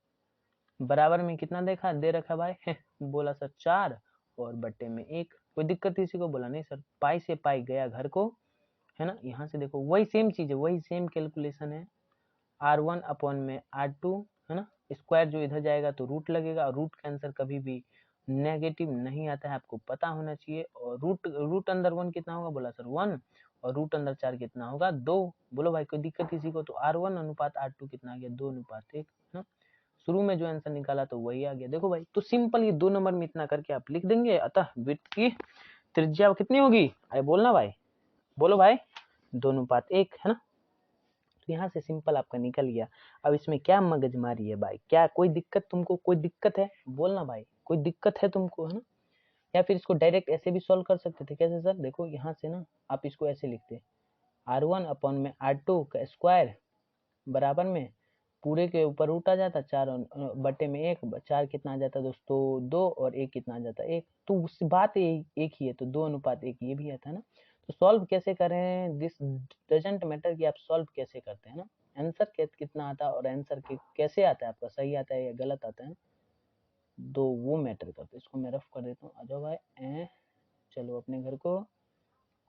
बराबर में कितना देखा दे रखा भाई बोला सर 4 और बट्टे में 1। कोई दिक्कत इसी को, बोला नहीं सर। पाई से पाई गया घर को, है ना। यहाँ से देखो वही सेम चीज है, वही सेम कैलकुलेशन है। R1 अपॉन में R2, है ना, स्क्वायर जो इधर जाएगा तो रूट लगेगा, और रूट का आंसर कभी भी नेगेटिव नहीं आता है, आपको पता होना चाहिए। और रूट अंदर 1 कितना होगा, बोला सर 1, और रूट अंदर 4 कितना होगा, 2। बोलो भाई कोई दिक्कत किसी को, तो R1 अनुपात R2 कितना आ गया, 2:1, है ना। शुरू में जो आंसर निकाला तो वही आ गया। देखो भाई, तो सिंपल ये 2 नंबर में इतना करके आप लिख देंगे। अतः वृत्त की त्रिज्या कितनी होगी, अरे बोलना भाई, बोलो भाई, 2:1, है ना। तो यहाँ से सिंपल आपका निकल गया। अब इसमें क्या मगजमारी है भाई, क्या कोई दिक्कत तुमको, कोई दिक्कत है, बोलना भाई, कोई दिक्कत है तुमको, है ना। या फिर इसको डायरेक्ट ऐसे भी सॉल्व कर सकते थे, कैसे सर, देखो यहाँ से ना आप इसको ऐसे लिखते, R1 अपॉन में R2 का स्क्वायर बराबर में पूरे के ऊपर रूट आ जाता, 4 बटे में 1, 4 कितना आ जाता दोस्तों 2, और 1 कितना आ जाता 1। तो उस बात एक ही है, तो 2:1 ये भी आता है ना। तो सॉल्व कैसे करें, दिस डजंट मैटर कि आप सॉल्व कैसे करते हैं ना, आंसर कितना आता है और आंसर कैसे आता है, आपका सही आता है या गलत आता है, दो वो मैटर करते हैं। इसको मैं रफ कर देता हूँ, आ जाओ भाई, चलो अपने घर को,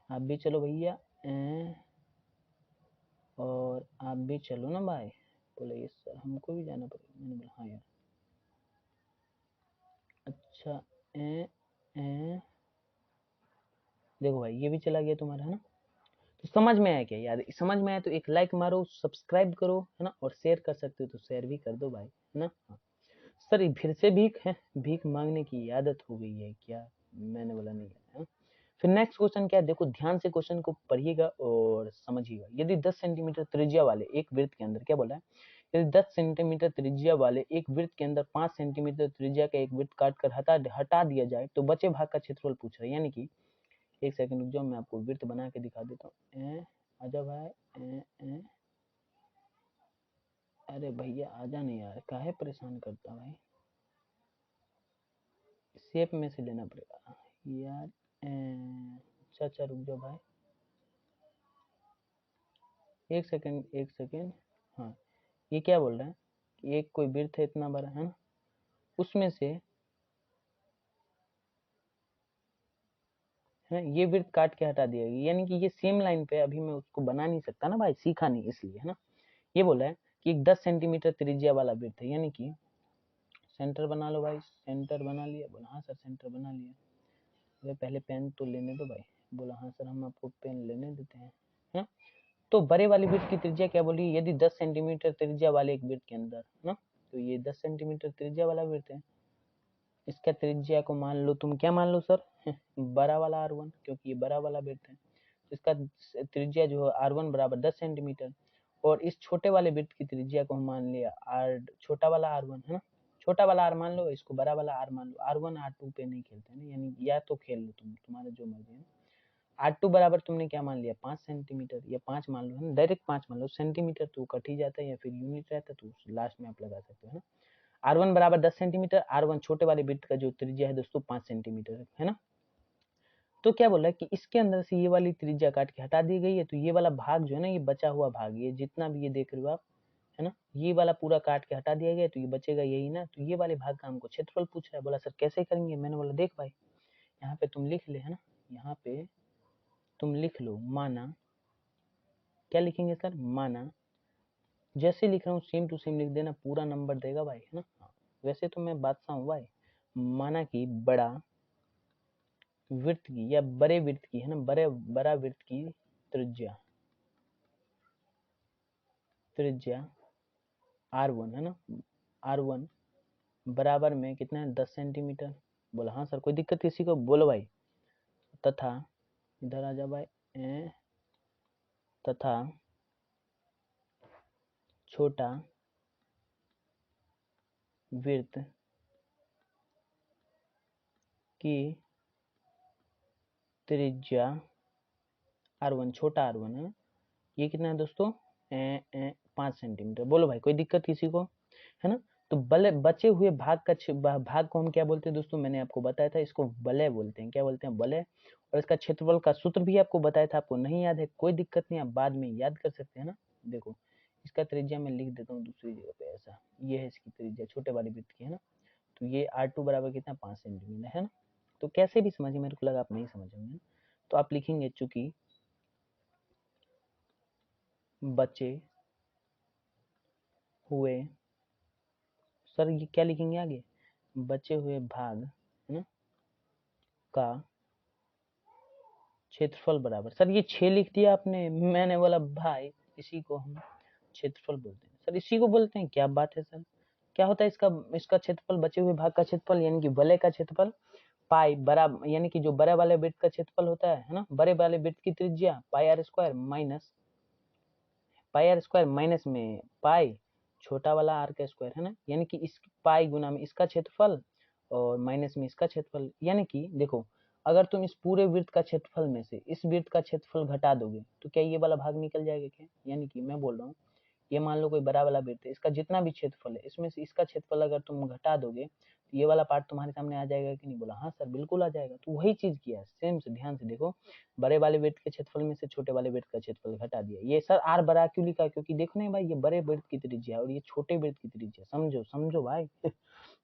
आप भी चलो भैया, और आप भी चलो ना भाई। बोले ये सर हमको भी जाना पड़ेगा, मैंने बोला हाँ यार। अच्छा, ए, ए, देखो भाई ये भी चला गया तुम्हारा, है ना। तो समझ में आया क्या यार? समझ में आया तो एक लाइक मारो, सब्सक्राइब करो, है ना, और शेयर कर सकते हो तो शेयर भी कर दो भाई, है ना। हाँ। सर ये फिर से भीख है, भीख मांगने की आदत हो गई है क्या? मैंने बोला नहीं है। फिर नेक्स्ट क्वेश्चन क्या है, देखो ध्यान से क्वेश्चन को पढ़िएगा और समझिएगा। यदि 10 सेंटीमीटर त्रिज्या वाले एक वृत्त के अंदर, क्या बोला है, यदि 10 सेंटीमीटर त्रिज्या वाले एक वृत्त के अंदर 5 सेंटीमीटर त्रिज्या का एक वृत्त काट कर हटा दिया जाए तो बचे भाग का क्षेत्रफल पूछ रहा है। यानी कि एक सेकंड रुक जाओ, मैं आपको वृत्त बना के दिखा देता हूँ। आजा भाई। अरे भैया आजा नहीं यार, काहे परेशान करता भाई, शेप में से लेना पड़ेगा यार। अच्छा रुक जाओ भाई, एक सेकंड। हाँ, ये क्या बोल रहा है कि एक कोई वृत्त है इतना बड़ा, है ना, उसमें से है ये वृत्त काट के हटा दिया गया। यानी कि ये सेम लाइन पे अभी मैं उसको बना नहीं सकता ना भाई, सीखा नहीं इसलिए, है ना। ये बोला है कि एक 10 सेंटीमीटर त्रिज्या वाला वृत्त है, यानी कि सेंटर बना लो भाई, सेंटर बना लिया। बोला हाँ सर सेंटर बना लिया। अरे पहले पेन तो लेने दो भाई। बोला हाँ सर हम आपको पेन लेने देते हैं, है। तो बड़े वाले वृत्त की त्रिज्या क्या बोली, यदि 10 सेंटीमीटर त्रिज्या वाले एक वृत्त के अंदर, ना, तो ये 10 सेंटीमीटर त्रिज्या वाला वृत्त है, इसका त्रिज्या को मान लो तुम, क्या मान लो सर बड़ा वाला R1, क्योंकि ये बड़ा वाला वृत्त है। इसका त्रिज्या जो है R1 बराबर 10 सेंटीमीटर, और इस छोटे वाले वृत्त की त्रिज्या को हम मान लिया छोटा वाला R1, है ना। छोटा वाला R मान लो, इसको बड़ा वाला R मान लो। R1 R2 पे नहीं खेलते ना, यानी या तो खेल लो तुम, तुम्हारा जो मर्जी है। R2 बराबर तुमने क्या मान लिया, 5 सेंटीमीटर, या 5 मान लो, है ना, डायरेक्ट 5 मान लो। सेंटीमीटर तो कट ही जाता है, या फिर यूनिट रहता है तो लास्ट में आप लगा सकते हो, है ना। R1 बराबर 10 सेंटीमीटर, R1 छोटे वाले वृत्त का जो त्रिज्या है दोस्तों 5 सेंटीमीटर है ना। तो क्या बोला है कि इसके अंदर से ये वाली त्रिज्या काट के हटा दी गई है, तो ये वाला भाग जो है ना, ये बचा हुआ भाग, ये जितना भी ये देख रहे हो आप, है ना, ये वाला पूरा काट के हटा दिया गया, तो ये बचेगा यही ना। तो ये वाले भाग का हमको क्षेत्रफल पूछ रहा है। बोला सर कैसे करेंगे? मैंने बोला देख भाई, यहाँ पे तुम लिख ले, है ना, यहाँ पे तुम लिख लो, माना, क्या लिखेंगे सर, माना, जैसे लिख रहा हूँ सेम टू सेम लिख देना, पूरा नंबर देगा भाई, है ना। वैसे तो मैं बादशाह हूँ भाई। माना कि बड़ा वृत्त की या बड़े वृत्त की, है ना, बड़ा वृत्त की त्रिज्या R1, है ना, R1 बराबर में कितना है, 10 सेंटीमीटर। बोला हाँ सर, कोई दिक्कत किसी को? बोलो भाई। तथा, इधर आ जा भाई, तथा छोटा वृत्त की त्रिज्या R1, छोटा R1 है, ये कितना है दोस्तों, 5 सेंटीमीटर। बोलो भाई कोई दिक्कत किसी को, है ना। तो बचे हुए भाग भाग को हम क्या बोलते हैं दोस्तों, मैंने आपको बताया था, इसको वलय बोलते हैं। क्या बोलते हैं? वलय। और इसका क्षेत्रफल का सूत्र भी आपको बताया था, आपको नहीं याद है कोई दिक्कत नहीं, आप बाद में याद कर सकते हैं ना। देखो इसका त्रिज्या मैं लिख देता हूँ दूसरी जगह पे, ऐसा, ये है इसकी त्रिज्या छोटे वाले वृत्त की, है ना। तो ये R2 बराबर कितना, 5 सेंटीमीटर, है ना। तो कैसे भी समझिए, मेरे को लगा आप नहीं समझेंगे, तो आप लिखेंगे चूंकि बचे हुए, सर ये क्या लिखेंगे आगे, बचे हुए भाग, है ना, का क्षेत्रफल बराबर, सर ये 6 लिख दिया आपने। मैंने बोला भाई इसी को हम क्षेत्रफल बोलते हैं सर, इसी को बोलते हैं। क्या बात है सर, क्या होता है इसका इसका क्षेत्रफल, बचे हुए भाग का क्षेत्रफल, यानी कि वलय का क्षेत्रफल, पाई बड़ा, यानी कि जो बड़े वाले वृत्त का क्षेत्रफल होता है ना, बड़े वाले वृत्त की त्रिज्या पाई आर स्क्वायर माइनस में पाई छोटा वाला आर का स्क्वायर, है ना। यानी कि इस पाई गुना में इसका क्षेत्रफल और माइनस में इसका क्षेत्रफल। यानी कि देखो, अगर तुम इस पूरे वृत्त का क्षेत्रफल में से इस वृत्त का क्षेत्रफल घटा दोगे तो क्या ये वाला भाग निकल जाएगा क्या? यानी कि मैं बोल रहा हूँ, ये मान लो कोई बड़ा वाला वृत्त है, इसका जितना भी क्षेत्रफल है, इसमें से इसका क्षेत्रफल अगर तुम घटा दोगे तो ये वाला पार्ट तुम्हारे सामने आ जाएगा कि नहीं? बोला हाँ सर बिल्कुल आ जाएगा। तो वही चीज किया है, सेम से, ध्यान से देखो, बड़े वाले वृत्त के क्षेत्रफल में से छोटे वाले वृत्त का क्षेत्रफल घटा दिया। ये सर आर बड़ा क्यों लिखा? क्योंकि देखो नहीं भाई, ये बड़े वृत्त की त्रिज्या है और ये छोटे वृत्त की त्रिज्या, समझो समझो भाई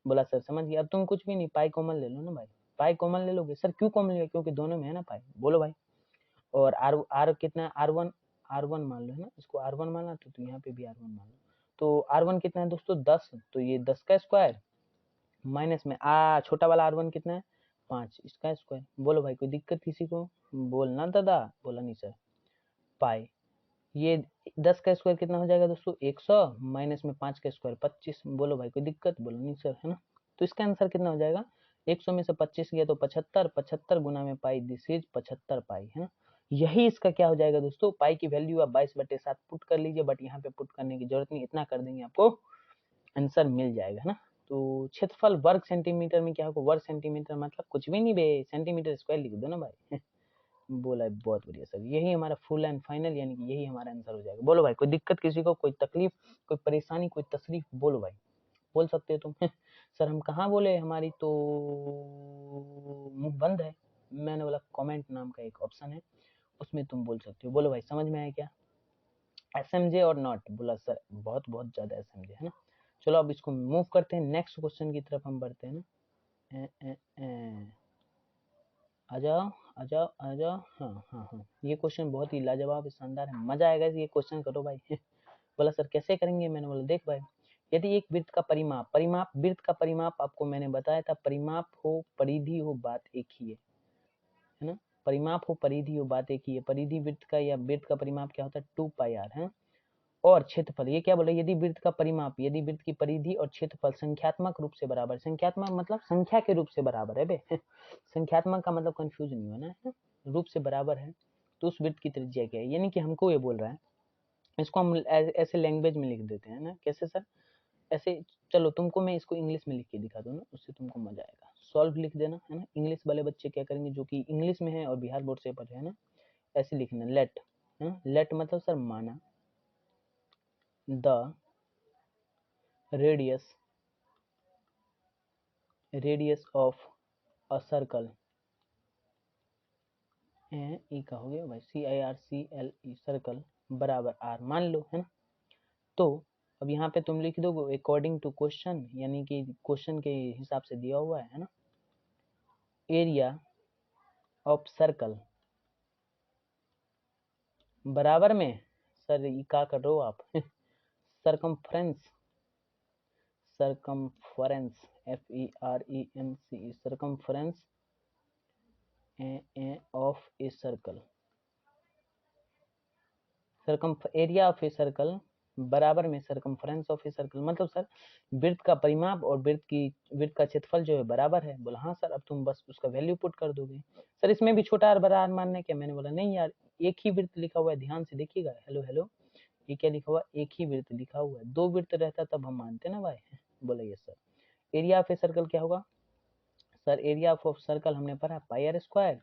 बोला सर समझ गया। अब तुम कुछ भी नहीं, पाई कॉमन ले लो ना भाई, पाई कॉमन ले लोगे? सर क्यों कॉमन लिया? क्योंकि दोनों में है ना पाई। बोलो भाई। और आर आर कितना है, आर वन मान लो, है ना, इसको R1 माना तो यहाँ पे भी R1 मान लो। तो R1 कितना है दोस्तों, 10, तो ये 10 का स्क्वायर माइनस में छोटा वाला R1 कितना है, 5 इसका स्क्वायर। बोलो भाई कोई दिक्कत किसी को? बोलना दादा। बोला नहीं सर। पाई ये 10 का स्क्वायर कितना हो जाएगा दोस्तों? 100 माइनस में 5 का स्क्वायर 25। बोलो भाई कोई दिक्कत? बोलो नहीं सर, है ना। तो इसका आंसर कितना हो जाएगा? 100 में से 25 गया तो 75, 75 गुना में पाई, दिस इज 75 पाई, है ना। यही इसका क्या हो जाएगा दोस्तों? पाई की वैल्यू आप 22/7 पुट कर लीजिए, बट यहाँ पे पुट करने की जरूरत नहीं, इतना कर देंगे आपको आंसर मिल जाएगा, है ना। तो क्षेत्रफल वर्ग सेंटीमीटर में क्या होगा? वर्ग सेंटीमीटर मतलब कुछ भी नहीं बे, सेंटीमीटर स्क्वायर लिख दो ना भाई। बोला है, बहुत बढ़िया सर, यही हमारा फुल एंड फाइनल यानी कि यही हमारा आंसर हो जाएगा। बोलो भाई कोई दिक्कत किसी को? कोई तकलीफ, कोई परेशानी, कोई तशरीफ? बोलो भाई, बोल सकते हो तुम। सर हम कहाँ बोले, हमारी तो मुंह बंद है। मैंने बोला कमेंट नाम का एक ऑप्शन है, उसमें तुम बोल सकते हो। बोलो भाई समझ में आया क्या? एसएमजे और नॉट? बोला सर बहुत बहुत ज्यादा एसएमजे, है ना। चलो अब इसको मूव करते हैं, नेक्स्ट क्वेश्चन की तरफ हम बढ़ते हैं ना। आ जाओ आ जाओ आ जाओ। हाँ हाँ हाँ, ये क्वेश्चन बहुत ही लाजवाब शानदार है, मजा आएगा ये क्वेश्चन करो भाई। बोला सर कैसे करेंगे? मैंने बोला देख भाई, यदि एक वृत्त का परिमाप, वृत्त का परिमाप आपको मैंने बताया था, परिमाप हो परिधि हो बात एक ही है ना। परिमाप हो परिधि हो बात एक ही है। परिधि वृत्त का या वृत्त का परिमाप क्या होता है? 2πr है। और क्षेत्रफल, ये क्या बोला? यदि वृत्त का परिमाप, यदि वृत्त की परिधि और क्षेत्रफल संख्यात्मक रूप से बराबर, संख्यात्मक मतलब संख्या के रूप से बराबर है बे। संख्यात्मक का मतलब कंफ्यूज नहीं होना है, रूप से बराबर है, तो उस वृत्त की त्रिज्या क्या है? यानी कि हमको ये बोल रहा है, इसको हम ऐसे लैंग्वेज में लिख देते हैं ना। कैसे सर? ऐसे, चलो तुमको मैं इसको इंग्लिश में लिख के दिखा दूँ ना, उससे तुमको मजा आएगा। सॉल्व लिख देना, है ना। इंग्लिश वाले बच्चे क्या करेंगे, जो कि इंग्लिश में है और बिहार बोर्ड से पढ़े है ना, ऐसे लिखना लेट, है ना। लेट मतलब सर माना, the radius of a circle, ई का हो गया भाई, CIRCLE सर्कल बराबर आर मान लो, है ना। तो अब यहाँ पे तुम लिख दोगे अकॉर्डिंग टू क्वेश्चन, यानी कि क्वेश्चन के हिसाब से दिया हुआ है ना। एरिया ऑफ सर्कल बराबर में, सर ई का कर रहे हो आप? Circumference, circumference, FERENCE, circumference of a circle, area of a circle बराबर में सरकमफ्रेंस ऑफ ए सर्कल, मतलब सर वृत्त का परिमाप और वृत्त का क्षेत्रफल जो है बराबर है। बोला हाँ सर, अब तुम बस उसका वैल्यू पुट कर दोगे। सर इसमें भी छोटा आर बड़ा आर मानना है क्या? मैंने बोला नहीं यार, एक ही वृत्त लिखा हुआ है, ध्यान से देखिएगा। हेलो हेलो, ये क्या लिखा हुआ? एक ही वृत्त लिखा हुआ है, दो वृत्त रहता तब हम मानते ना भाई। बोला ये sir area of a circle क्या होगा? सर एरिया ऑफ सर्कल हमने पढ़ा पाई आर स्क्वायर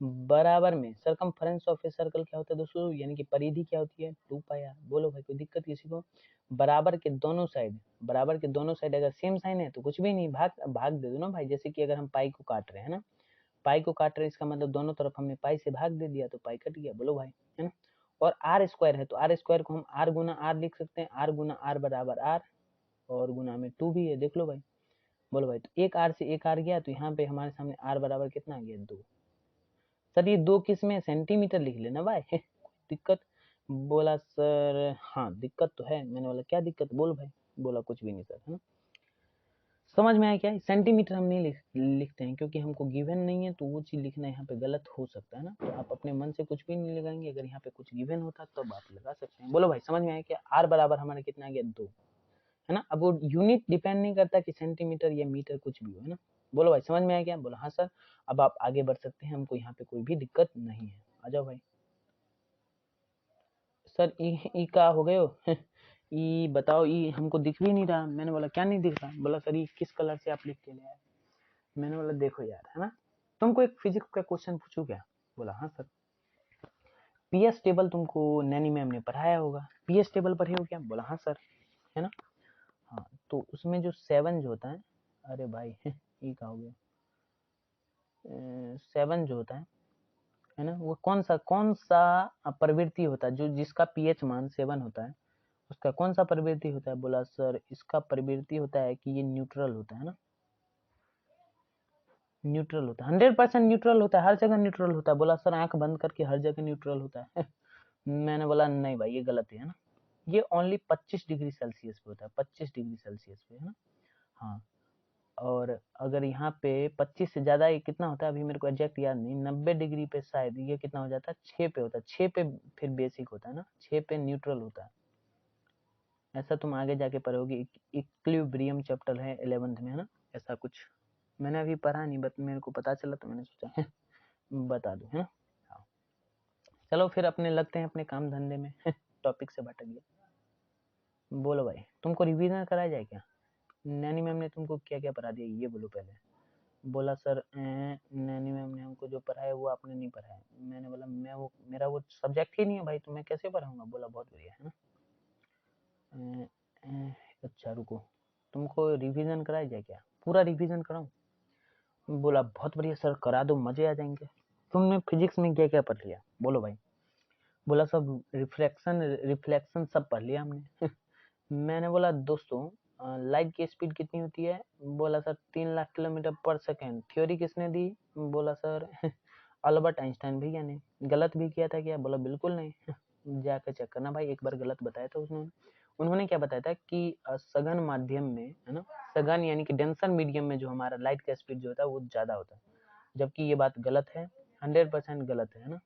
बराबर में सरकमफेरेंस ऑफ ए सर्कल क्या होता है दोस्तों, यानी कि परिधि क्या होती है? 2πr। बोलो भाई कोई दिक्कत किसी को? बराबर के दोनों साइड, अगर सेम साइन है तो कुछ भी नहीं, भाग दे दो ना भाई। जैसे कि अगर हम पाई को काट रहे हैं ना, पाई को काट रहे हैं, इसका मतलब दोनों तरफ हमने पाई से भाग दे दिया तो पाई कट गया। बोलो भाई, है ना। और आर स्क्वायर है तो आर स्क्वायर को हम आर गुना आर लिख सकते हैं, आर गुना आर बराबर आर, और गुना में 2 भी है, देख लो भाई। बोलो भाई, तो एक आर से एक आर गया तो यहाँ पे हमारे सामने आर बराबर कितना आ गया? 2। सर ये 2 किस में? सेंटीमीटर लिख लेना भाई। दिक्कत? बोला सर हाँ दिक्कत तो है। मैंने बोला क्या दिक्कत? बोल भाई। बोला कुछ भी नहीं सर, है ना। समझ में आया क्या? सेंटीमीटर हम नहीं लिखते हैं क्योंकि हमको गिवन नहीं है, तो वो चीज लिखना यहाँ पे गलत हो सकता है ना। तो आप अपने मन से कुछ भी नहीं लगाएंगे, अगर यहाँ पे कुछ गिवन होता तो आप लगा सकते हैं। बोलो भाई समझ में आया क्या? आर बराबर हमारा कितना आ गया? 2, है ना। अब वो यूनिट डिपेंड नहीं करता कि सेंटीमीटर या मीटर कुछ भी हो, है ना। बोलो भाई समझ में आया क्या? बोला हाँ सर। अब आप आगे बढ़ सकते हैं, हमको यहाँ पे कोई भी दिक्कत नहीं है। आ जाओ भाई। सर ई का हो गए हो? ई बताओ, ई हमको दिख भी नहीं रहा। मैंने बोला क्या नहीं दिख रहा? बोला सर ई किस कलर से आप लिख के ले आए? मैंने बोला देखो यार, है ना, तुमको एक फिजिक्स का क्वेश्चन पूछू क्या? बोला हाँ सर। पीएस टेबल तुमको नैनी मैम ने पढ़ाया होगा, पीएस टेबल पढ़े हो क्या? बोला हाँ सर, है ना। हाँ तो उसमें जो 7 जो होता है, अरे भाई ई का हो गया, 7 जो होता है ना, वो कौन सा प्रवृत्ति होता है जो जिसका पीएच मान 7 होता है, उसका कौन सा प्रवृत्ति होता है? बोला सर इसका प्रवृत्ति होता है कि ये न्यूट्रल होता है ना, न्यूट्रल होता है, 100% न्यूट्रल होता है, हर जगह न्यूट्रल होता है। बोला सर आंख बंद करके हर जगह न्यूट्रल होता है। मैंने बोला नहीं भाई ये गलत है ना, ये ओनली 25 डिग्री सेल्सियस पे होता है, 25 डिग्री सेल्सियस पे, है ना। हाँ और अगर यहाँ पे 25 से ज़्यादा ये कितना होता है, अभी मेरे को एग्जैक्ट याद नहीं, 90 डिग्री पे शायद ये कितना हो जाता है, 6 पे होता है, 6 पे फिर बेसिक होता है ना, 6 पे न्यूट्रल होता है। ऐसा तुम आगे जाके पढ़ोगे, इक्विलिब्रियम चैप्टर है 11th में, है ना, ऐसा कुछ मैंने अभी पढ़ा नहीं, बट मेरे को पता चला तो मैंने सोचा बता दूं, है ना। हाँ। चलो फिर अपने लगते हैं अपने काम धंधे में टॉपिक से भटक गया। बोलो भाई, तुमको रिवीजन कराया जाए क्या? नैनी मैम ने तुमको क्या क्या पढ़ा दिया, ये बोलो पहले। बोला सर नैनी मैम ने हमको जो पढ़ाया वो आपने नहीं पढ़ाया। मैंने बोला मैं वो मेरा वो सब्जेक्ट ही नहीं है भाई, तो मैं कैसे पढ़ाऊंगा। बोला बहुत बढ़िया, है ना। अच्छा रुको, तुमको रिवीजन कराया जाए क्या, पूरा रिवीजन कराऊं? बोला बहुत बढ़िया सर, करा दो, मजे आ जाएंगे। तुमने फिजिक्स में क्या क्या पढ़ लिया, बोलो भाई। बोला सब रिफ्लेक्शन रिफ्लेक्शन सब पढ़ लिया हमने मैंने बोला दोस्तों लाइट की स्पीड कितनी होती है? बोला सर 3 लाख किलोमीटर पर सेकेंड। थ्योरी किसने दी? बोला सर अल्बर्ट आइंस्टाइन भैया ने। गलत भी किया था क्या? बोला बिल्कुल नहीं जाकर चेक करना भाई, एक बार गलत बताया था उसने। उन्होंने क्या बताया था कि सघन माध्यम में, है ना, सघन यानी कि डेंसर मीडियम में जो हमारा लाइट का स्पीड जो होता है वो ज़्यादा होता है, जबकि ये बात गलत है, 100% गलत है ना।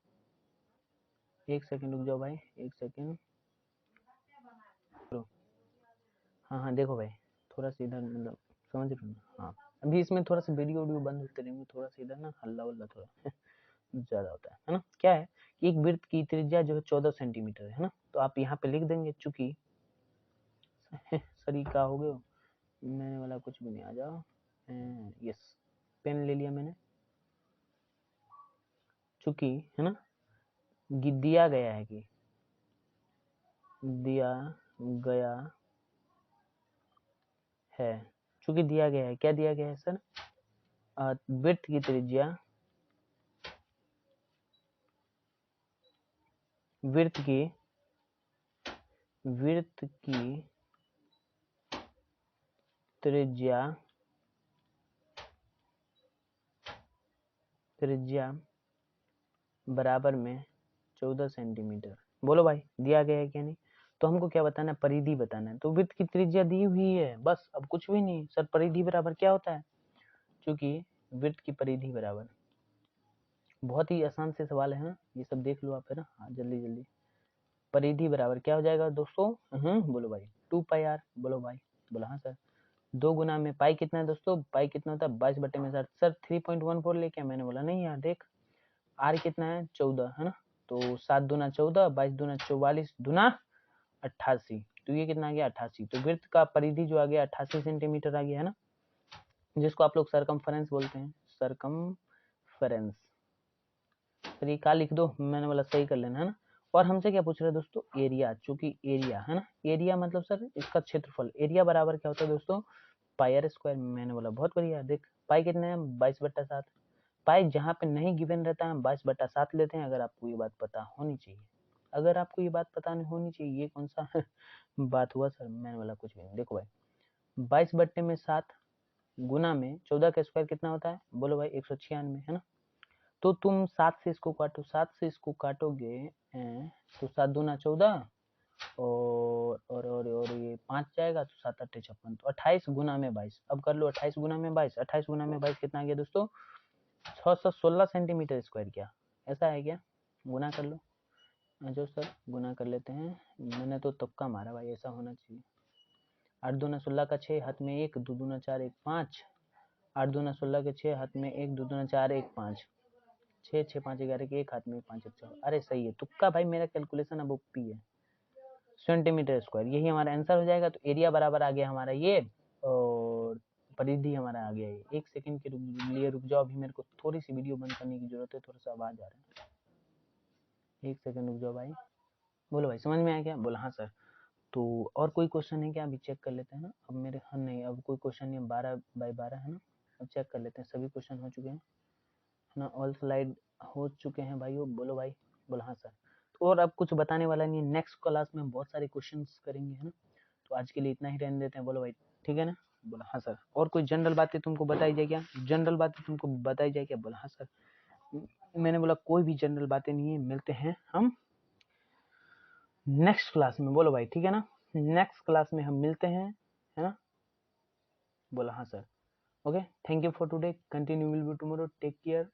एक सेकंड रुक जाओ भाई, एक सेकंड। हाँ हाँ देखो भाई, थोड़ा सा इधर मतलब समझ रहे हो ना। हाँ अभी इसमें थोड़ा सा वीडियो वीडियो बंद होते रहेंगे, थोड़ा सा इधर ना हल्ला वल्ला थोड़ा ज़्यादा होता है ना। क्या है कि एक वृत्त की त्रिज्या जो है 14 सेंटीमीटर है ना, तो आप यहाँ पे लिख देंगे, चूंकि सरी का हो गए मैंने वाला कुछ भी नहीं, आ जाओ। यस, पेन ले लिया मैंने, चूंकि है ना दिया गया है कि दिया गया है, चूंकि दिया गया है, क्या दिया गया है सर? वृत्त की त्रिज्या, वृत्त की त्रिज्या बराबर में 14 सेंटीमीटर। बोलो भाई दिया गया है क्या नहीं? तो हमको क्या बताना है, परिधि बताना है। तो वृत्त की त्रिज्या दी हुई है, बस, अब कुछ भी नहीं। सर परिधि बराबर क्या होता है? क्योंकि वृत्त की परिधि बराबर, बहुत ही आसान से सवाल है ना, ये सब देख लो आप, है ना। हाँ जल्दी जल्दी, परिधि बराबर क्या हो जाएगा दोस्तों? बोलो भाई 2πr। बोलो भाई, बोला हाँ सर। 2 गुना में पाई कितना है दोस्तों? पाई कितना होता है? 22/60। सर 3.14 लेके? मैंने बोला नहीं यार, देख आर कितना है? 14, है ना। तो 7 दूना 14, 22 दूना 44, दूना 88। तो ये कितना आ गया? 88। तो वृत्त का परिधि जो आ गया 88 सेंटीमीटर आ गया, है ना, जिसको आप लोग सरकमफेरेंस बोलते हैं, सरकमफेरेंस। फिर ये का लिख दो, मैंने बोला सही कर लेना, है ना। और हमसे क्या पूछ रहे हैं दोस्तों? एरिया, चूंकि एरिया है ना, एरिया मतलब सर इसका क्षेत्रफल। एरिया बराबर क्या होता है दोस्तों? पाई आर स्क्वायर। मैंने बोला बहुत बढ़िया। देख पाई कितने हैं? 22/7। पाई जहाँ पे नहीं गिवन रहता है 22/7 लेते हैं। अगर आपको ये बात पता होनी चाहिए, अगर आपको ये बात पता नहीं होनी चाहिए, ये कौन सा बात हुआ सर? मैंने बोला कुछ भी नहीं। देखो भाई 22/7 गुना में 14 का स्क्वायर कितना होता है? बोलो भाई 196, है ना। तो तुम 7 से इसको काटो, 7 से इसको काटोगे तो 7 दूना 14 और ये 5 जाएगा तो 7 8 56, तो 28 गुना में 22। अब कर लो 28 गुना में 22, 28 गुना में 22 कितना आ गया दोस्तों? 616 सेंटीमीटर स्क्वायर। क्या ऐसा है क्या? गुना कर लो। जो सर गुना कर लेते हैं, मैंने तो तुक्का मारा भाई, ऐसा होना चाहिए। 8 दूना 16 का 6, हाथ में 1, 2 दूना 4 1 5। 8 दूना 16 के 6, हाथ में 1, 2 दूना 4 1 5। 6 6 5 11 के 1, हाथ में 1 5 1 4। अरे सही है, तुक्का भाई, मेरा कैलकुलेशन अब ओपी है। सेंटीमीटर स्क्वायर, यही हमारा आंसर हो जाएगा। तो एरिया बराबर आ गया हमारा ये, और परिधि हमारा आ गया ये। एक सेकंड के लिए रुक जाओ, अभी मेरे को थोड़ी सी वीडियो बंद करने की जरूरत है, थोड़ा सा आवाज आ रहा है। एक सेकंड रुक जाओ भाई। बोलो भाई समझ में आया क्या? बोला हाँ सर। तो और कोई क्वेश्चन है क्या? अभी चेक कर लेते हैं ना। अब मेरे हाँ नहीं, अब कोई क्वेश्चन नहीं, 12/12 है ना। अब चेक कर लेते हैं, सभी क्वेश्चन हो चुके हैं, है ना। ऑल स्लाइड हो चुके हैं भाइयों। बोलो भाई, बोला हाँ सर। तो और अब कुछ बताने वाला नहीं है, नेक्स्ट क्लास में हम बहुत सारे क्वेश्चंस करेंगे, है ना। तो आज के लिए इतना ही रहने देते हैं। बोलो भाई ठीक है ना? बोला हाँ सर। और कोई जनरल बातें तुमको बताई जाए क्या? जनरल बातें तुमको बताई जाए क्या? बोला हाँ सर। मैंने बोला कोई भी जनरल बातें नहीं है, मिलते हैं हम नेक्स्ट क्लास में। बोलो भाई ठीक है ना? नेक्स्ट क्लास में हम मिलते हैं, है ना। बोला हाँ sir. Okay, thank you for today, continue will be tomorrow, take care,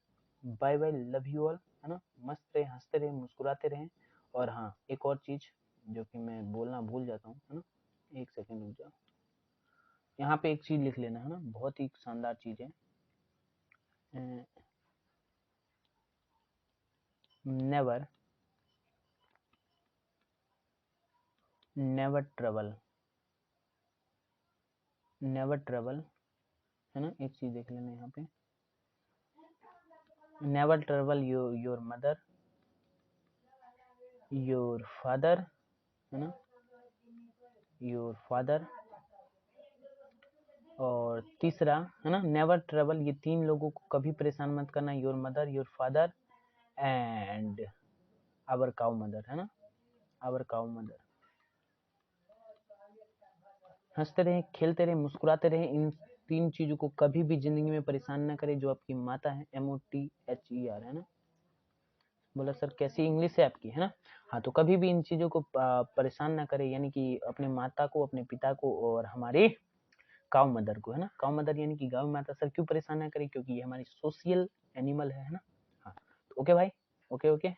bye bye, love you all, है ना। मस्त रहे, हंसते रहे, मुस्कुराते रहें। और हाँ, एक और चीज जो कि मैं बोलना भूल जाता हूँ, है ना, एक सेकेंड रुक जाओ, यहाँ पे एक चीज लिख लेना, है ना, बहुत ही शानदार चीज है। Never never travel, never travel, है ना, एक चीज देख लेना यहाँ पे, never travel your mother, your father, है ना, योर फादर। और तीसरा, है ना, नेवर ट्रेवल, ये 3 लोगों को कभी परेशान मत करना, your mother, your father and our cow mother, है ना, आवर काउ मदर। हंसते रहें, खेलते रहें, मुस्कुराते रहें, इन 3 चीजों को कभी भी जिंदगी में परेशान ना करें, जो आपकी माता है, MOTHER, है ना। बोला सर कैसी इंग्लिश है आपकी, है ना। हाँ, तो कभी भी इन चीजों को परेशान ना करें, यानी कि अपने माता को, अपने पिता को और हमारी काउ मदर को, है ना। काउ मदर यानी कि गाँव माता। सर क्यों परेशान ना करें, क्योंकि ये हमारी सोशल एनिमल है ना। हाँ, तो ओके भाई, ओके ओके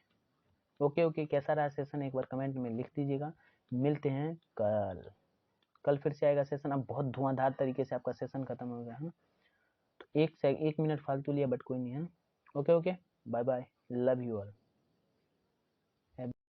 ओके ओके। कैसा रहा सेशन, एक बार कमेंट में लिख दीजिएगा। मिलते हैं कल, कल फिर से आएगा सेशन। अब बहुत धुआंधार तरीके से आपका सेशन खत्म हो गया, है ना। तो 1 मिनट फालतू लिया बट कोई नहीं, है ना। Okay okay, bye bye, love you all.